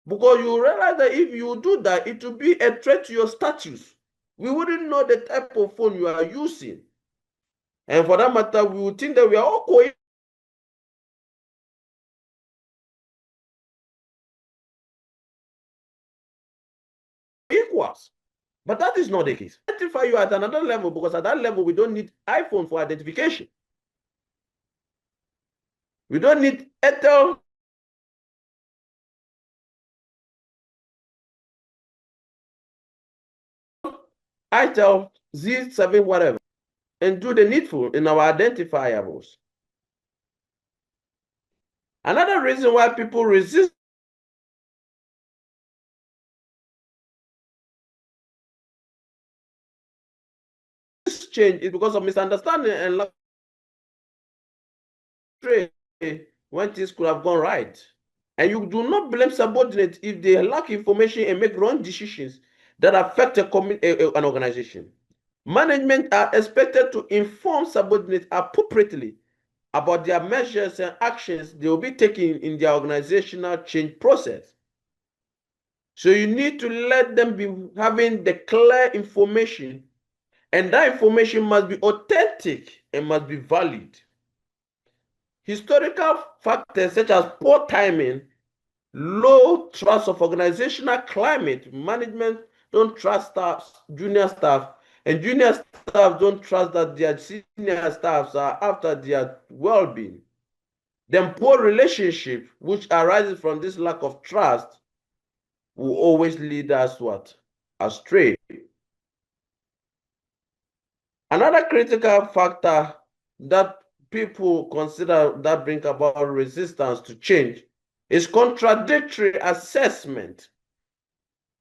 because you realize that if you do that, it will be a threat to your status. We wouldn't know the type of phone you are using. And for that matter, we would think that we are all equals. But that is not the case. Identify you at another level, because at that level, we don't need iPhone for identification. We don't need Ethel ITEL Z7 whatever, and do the needful in our identifiables. Another reason why people resist change is because of misunderstanding and lack of when things could have gone right. And you do not blame subordinates if they lack information and make wrong decisions that affect an organization. Management are expected to inform subordinates appropriately about their measures and actions they will be taking in their organizational change process. So you need to let them be having the clear information, and that information must be authentic and must be valid. Historical factors such as poor timing, low trust of organizational climate, management don't trust staff, junior staff, and junior staff don't trust that their senior staffs are after their well-being. Then poor relationship, which arises from this lack of trust, will always lead us what? Astray. Another critical factor that people consider that bring about resistance to change is contradictory assessment.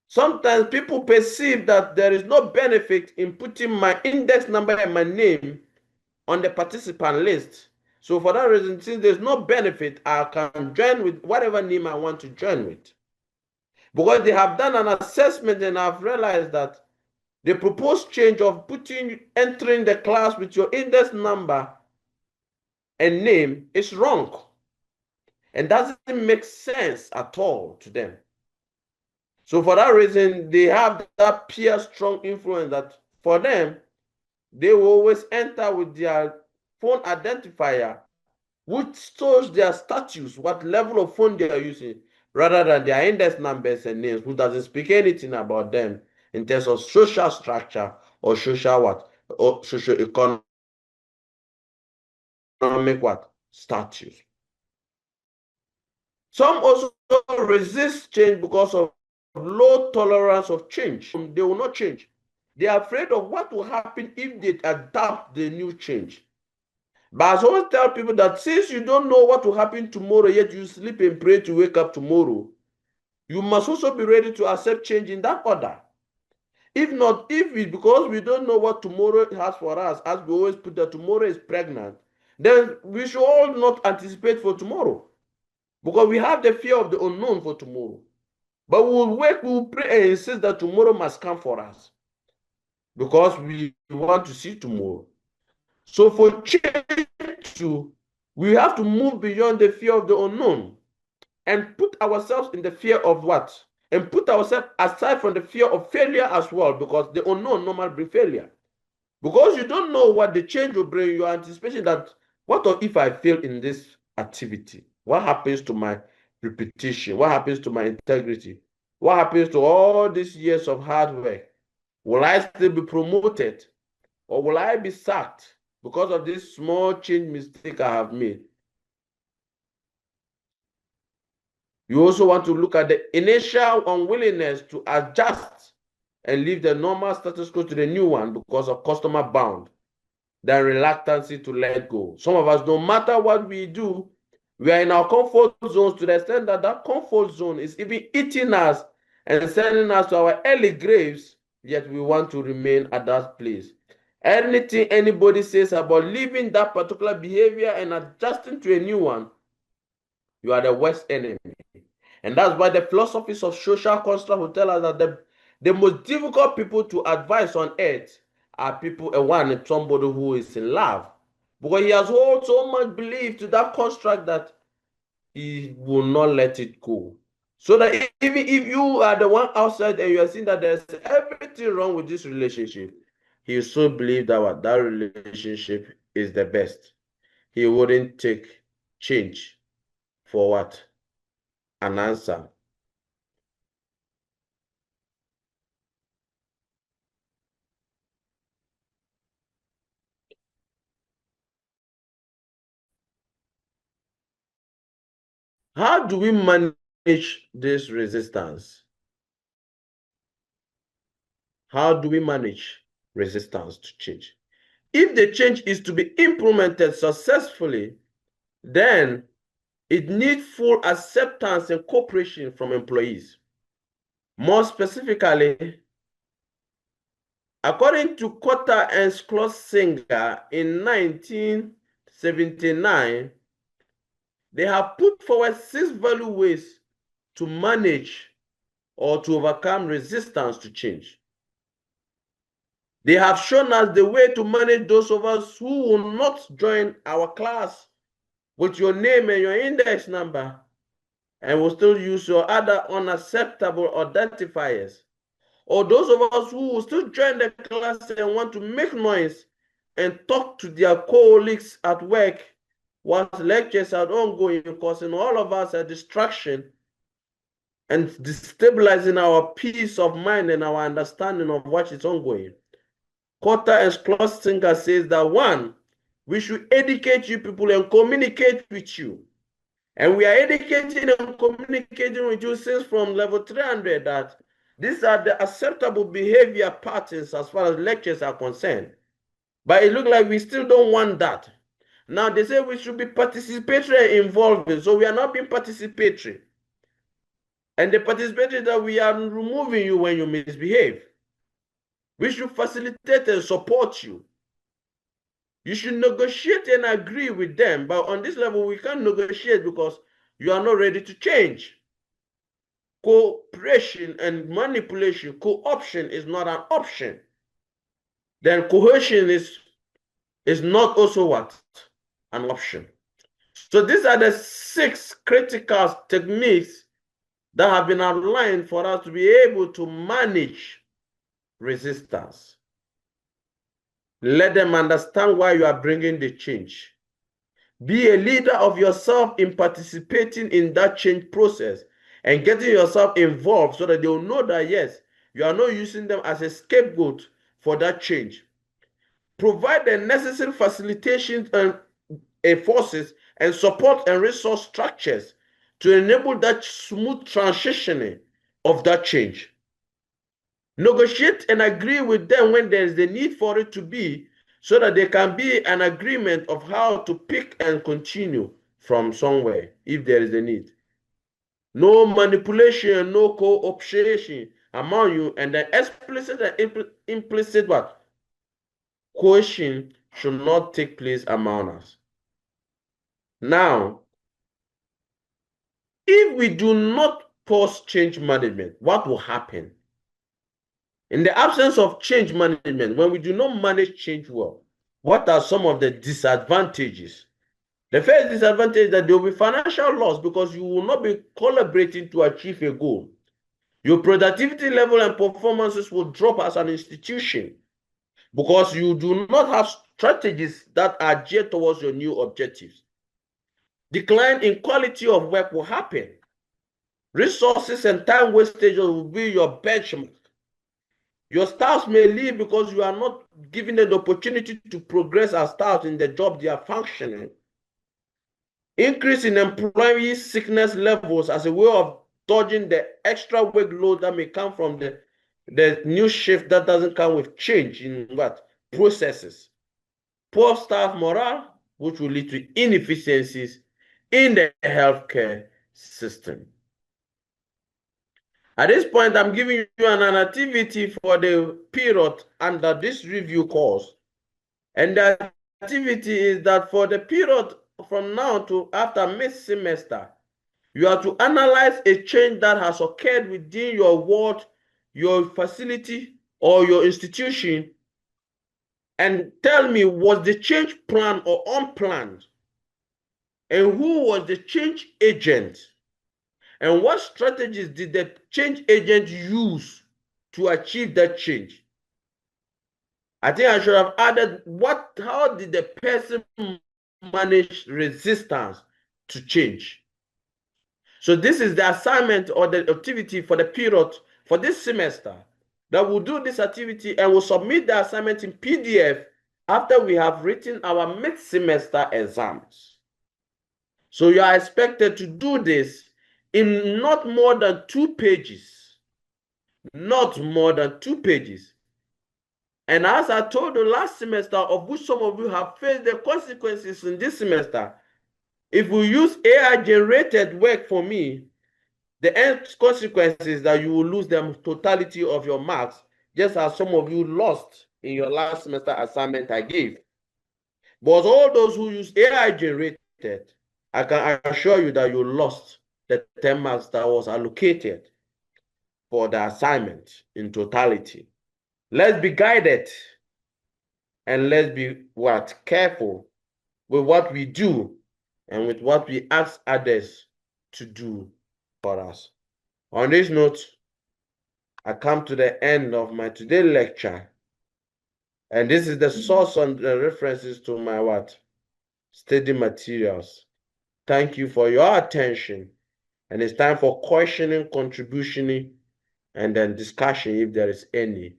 Sometimes people perceive that there is no benefit in putting my index number and my name on the participant list, So for that reason, since there's no benefit, I can join with whatever name I want to join with. Because they have done an assessment and I've realized that the proposed change of entering the class with your index number and name is wrong and doesn't make sense at all to them. So for that reason, they have that peer strong influence that for them, they will always enter with their phone identifier, which shows their status, what level of phone they are using, rather than their index numbers and names, which doesn't speak anything about them in terms of social structure or social what, or social economic what status. Some also resist change because of low tolerance of change. They will not change. They are afraid of what will happen if they adapt the new change. But I always tell people that since you don't know what will happen tomorrow, yet you sleep and pray to wake up tomorrow, you must also be ready to accept change in that order. If not, because we don't know what tomorrow has for us, as we always put that tomorrow is pregnant, then we should all not anticipate for tomorrow. Because we have the fear of the unknown for tomorrow. But we'll work, we'll pray and insist that tomorrow must come for us. Because we want to see tomorrow. So for change we have to move beyond the fear of the unknown and put ourselves in the fear of what? And put ourselves aside from the fear of failure as well, because the unknown normally brings failure. Because you don't know what the change will bring, you are anticipating that, what if I fail in this activity? What happens to my reputation? What happens to my integrity? What happens to all these years of hard work? Will I still be promoted? Or will I be sacked because of this small change mistake I have made? You also want to look at the initial unwillingness to adjust and leave the normal status quo to the new one because of customer bound, than reluctancy to let go. Some of us, no matter what we do, we are in our comfort zones to the extent that that comfort zone is even eating us and sending us to our early graves, yet we want to remain at that place. Anything anybody says about leaving that particular behavior and adjusting to a new one, you are the worst enemy. And that's why the philosophies of social construct will tell us that the most difficult people to advise on earth are somebody who is in love. Because he has hold so much belief to that construct that he will not let it go. So that even if you are the one outside and you are seeing that there's everything wrong with this relationship, he still believes that that relationship is the best. He wouldn't take change for what? An answer. How do we manage this resistance? How do we manage resistance to change? If the change is to be implemented successfully, then it needs full acceptance and cooperation from employees. More specifically, according to Cotter and Schlesinger in 1979, they have put forward 6 value ways to manage or to overcome resistance to change. They have shown us the way to manage those of us who will not join our class with your name and your index number and will still use your other unacceptable identifiers. Or those of us who will still join the class and want to make noise and talk to their colleagues at work whilst lectures are ongoing, causing all of us a distraction and destabilizing our peace of mind and our understanding of what is ongoing. Cotter and Schlesinger says that 1, we should educate you people and communicate with you. And we are educating and communicating with you since from level 300 that these are the acceptable behavior patterns as far as lectures are concerned. But it looks like we still don't want that. Now they say we should be participatory and involving, so we are not being participatory. And the participatory that we are removing you when you misbehave. We should facilitate and support you. You should negotiate and agree with them. But on this level, we can't negotiate because you are not ready to change. Cooperation and manipulation, co-option is not an option. Then coercion is not also what? An option. So these are the 6 critical techniques that have been outlined for us to be able to manage resistance. Let them understand why you are bringing the change. Be a leader of yourself in participating in that change process and getting yourself involved so that they will know that, yes, you are not using them as a scapegoat for that change. Provide the necessary facilitation and forces and support and resource structures to enable that smooth transitioning of that change. Negotiate and agree with them when there is the need for it to be, so that there can be an agreement of how to pick and continue from somewhere if there is a need. No manipulation, no co-optation among you, and the explicit and implicit what? Coercion should not take place among us. Now, if we do not pause change management, what will happen? In the absence of change management, when we do not manage change well, what are some of the disadvantages? The first disadvantage is that there will be financial loss because you will not be collaborating to achieve a goal. Your productivity level and performances will drop as an institution because you do not have strategies that are geared towards your new objectives. Decline in quality of work will happen. Resources and time wastage will be your benchmark. Your staff may leave because you are not giving them the opportunity to progress as staff in the job they are functioning. Increase in employee sickness levels as a way of dodging the extra workload that may come from the new shift that doesn't come with change in what? Processes. Poor staff morale, which will lead to inefficiencies in the healthcare system. At this point, I'm giving you an activity for the period under this review course. And the activity is that for the period from now to after mid-semester, you are to analyze a change that has occurred within your ward, your facility, or your institution, and tell me, was the change planned or unplanned? And who was the change agent? And what strategies did the change agent use to achieve that change? I think I should have added how did the person manage resistance to change? So this is the assignment or the activity for the period for this semester, that we'll do this activity and we'll submit the assignment in PDF after we have written our mid-semester exams. So you are expected to do this in not more than 2 pages. Not more than 2 pages. And as I told you last semester, of which some of you have faced the consequences in this semester, if we use AI-generated work for me, the end consequence is that you will lose the totality of your marks, just as some of you lost in your last semester assignment I gave. But all those who use AI-generated, I can assure you that you lost the 10 marks that was allocated for the assignment in totality. Let's be guided and let's be careful with what we do and with what we ask others to do for us. On this note, I come to the end of my today's lecture, and this is the source and the references to my study materials. Thank you for your attention, and it's time for questioning, contribution, and then discussion if there is any.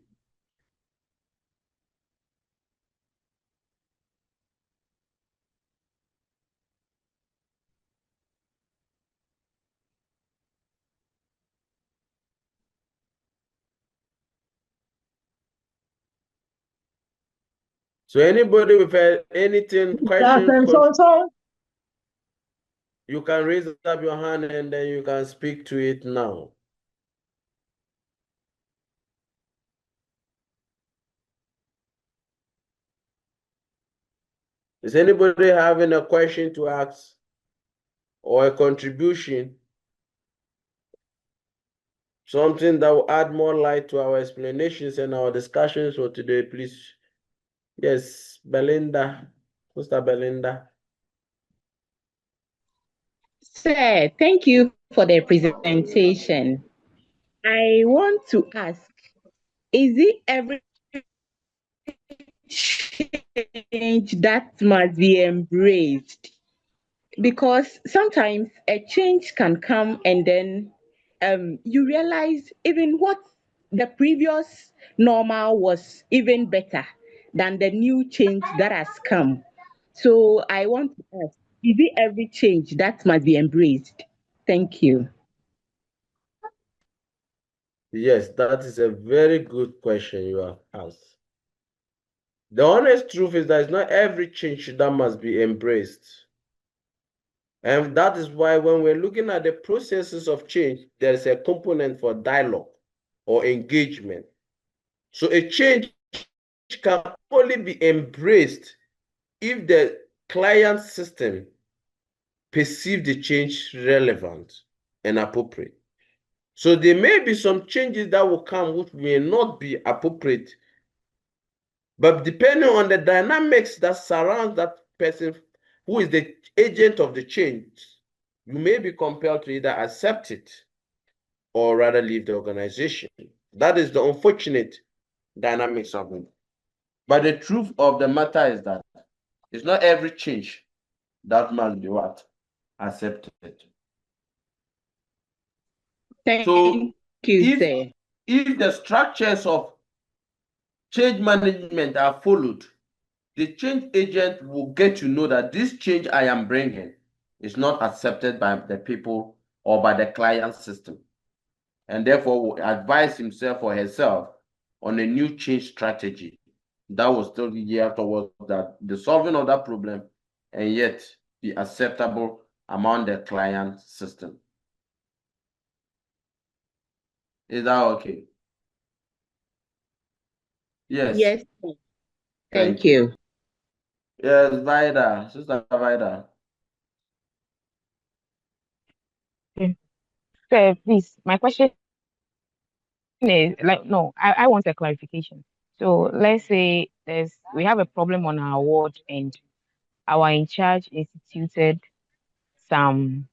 So anybody with anything, question, you can raise up your hand and then you can speak to it now. Is anybody having a question to ask or a contribution? Something that will add more light to our explanations and our discussions for today, please. Yes, Belinda. Sister Belinda. Sir, thank you for the presentation. I want to ask, is it every change that must be embraced? Because sometimes a change can come and then you realize even what the previous normal was even better than the new change that has come. So I want to ask, is it every change that must be embraced? Thank you. Yes, that is a very good question you have asked. The honest truth is that it's not every change that must be embraced. And that is why when we're looking at the processes of change, there's a component for dialogue or engagement. So a change can only be embraced if the client system perceive the change relevant and appropriate. So there may be some changes that will come which may not be appropriate, but depending on the dynamics that surround that person who is the agent of the change, you may be compelled to either accept it or rather leave the organization. That is the unfortunate dynamics of it. But the truth of the matter is that it's not every change that must be what? Accepted. Thank So you, sir. if the structures of change management are followed, the change agent will get to know that this change I am bringing is not accepted by the people or by the client system, and therefore will advise himself or herself on a new change strategy that will still gear towards that the solving of that problem and yet be acceptable among the client system. Is that okay? Yes. Yes, sir. Thank you. Yes, Vida, Sister Vida. Okay. So please, my question is like, no, I want a clarification. So let's say we have a problem on our ward and our in charge instituted some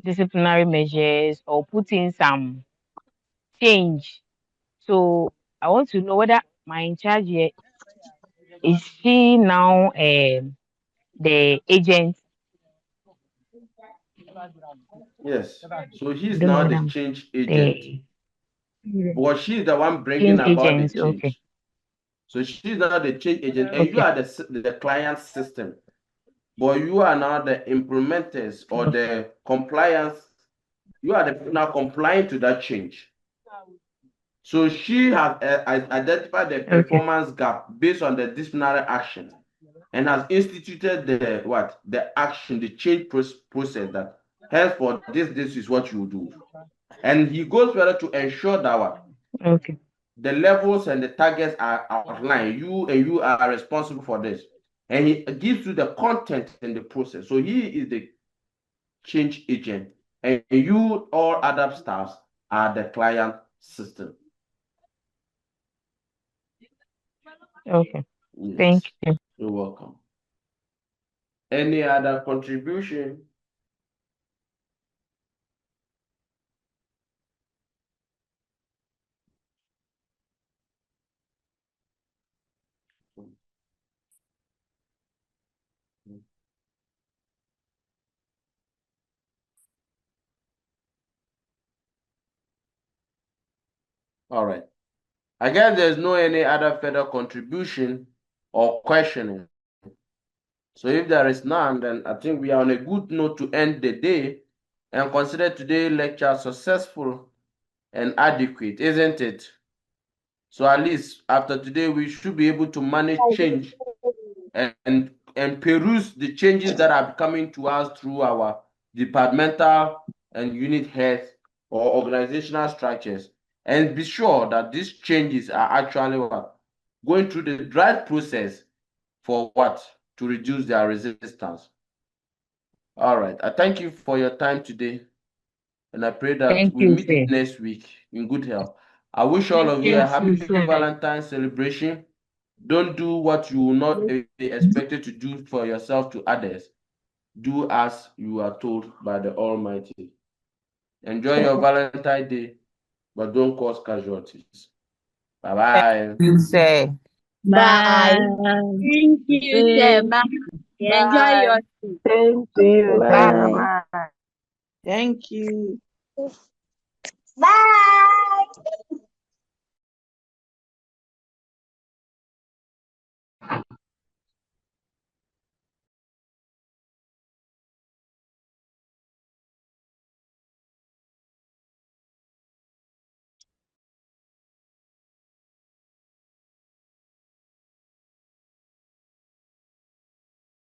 disciplinary measures or put in some change. So I want to know whether my in charge here is she now the agent. Yes. So I he's don't know now whether the I'm change agent, the but she's the one bringing change about the agent. Okay. change. So she's now the change agent, and you Okay. are the client system, but you are now the implementers or the compliance. You are the people now complying to that change. So she has identified the Okay. performance gap based on the disciplinary action and has instituted the what? The action, the change process that henceforth this is what you do. And he goes further to ensure that what? Okay. The levels and the targets are outlined. You are responsible for this. And he gives you the content in the process. So he is the change agent. And you, all other staffs, are the client system. Okay. Yes. Thank you. You're welcome. Any other contribution? All right. I guess there's no any other further contribution or questioning. So if there is none, then I think we are on a good note to end the day and consider today's lecture successful and adequate, isn't it? So at least after today, we should be able to manage change and peruse the changes that are coming to us through our departmental and unit heads or organizational structures, and be sure that these changes are actually what? Going through the right process for what? to reduce their resistance. All right. I thank you for your time today. And I pray that Thank we you, meet sir. next week in good health. I wish all of you a happy Valentine's celebration. Don't do what you will not be expected to do for yourself to others. Do as you are told by the Almighty. Enjoy your Valentine's Day, but don't cause casualties. Bye-bye. You say. Bye. Thank you, sir. Bye. Enjoy your Same to you. Bye. Bye. Thank you. Bye.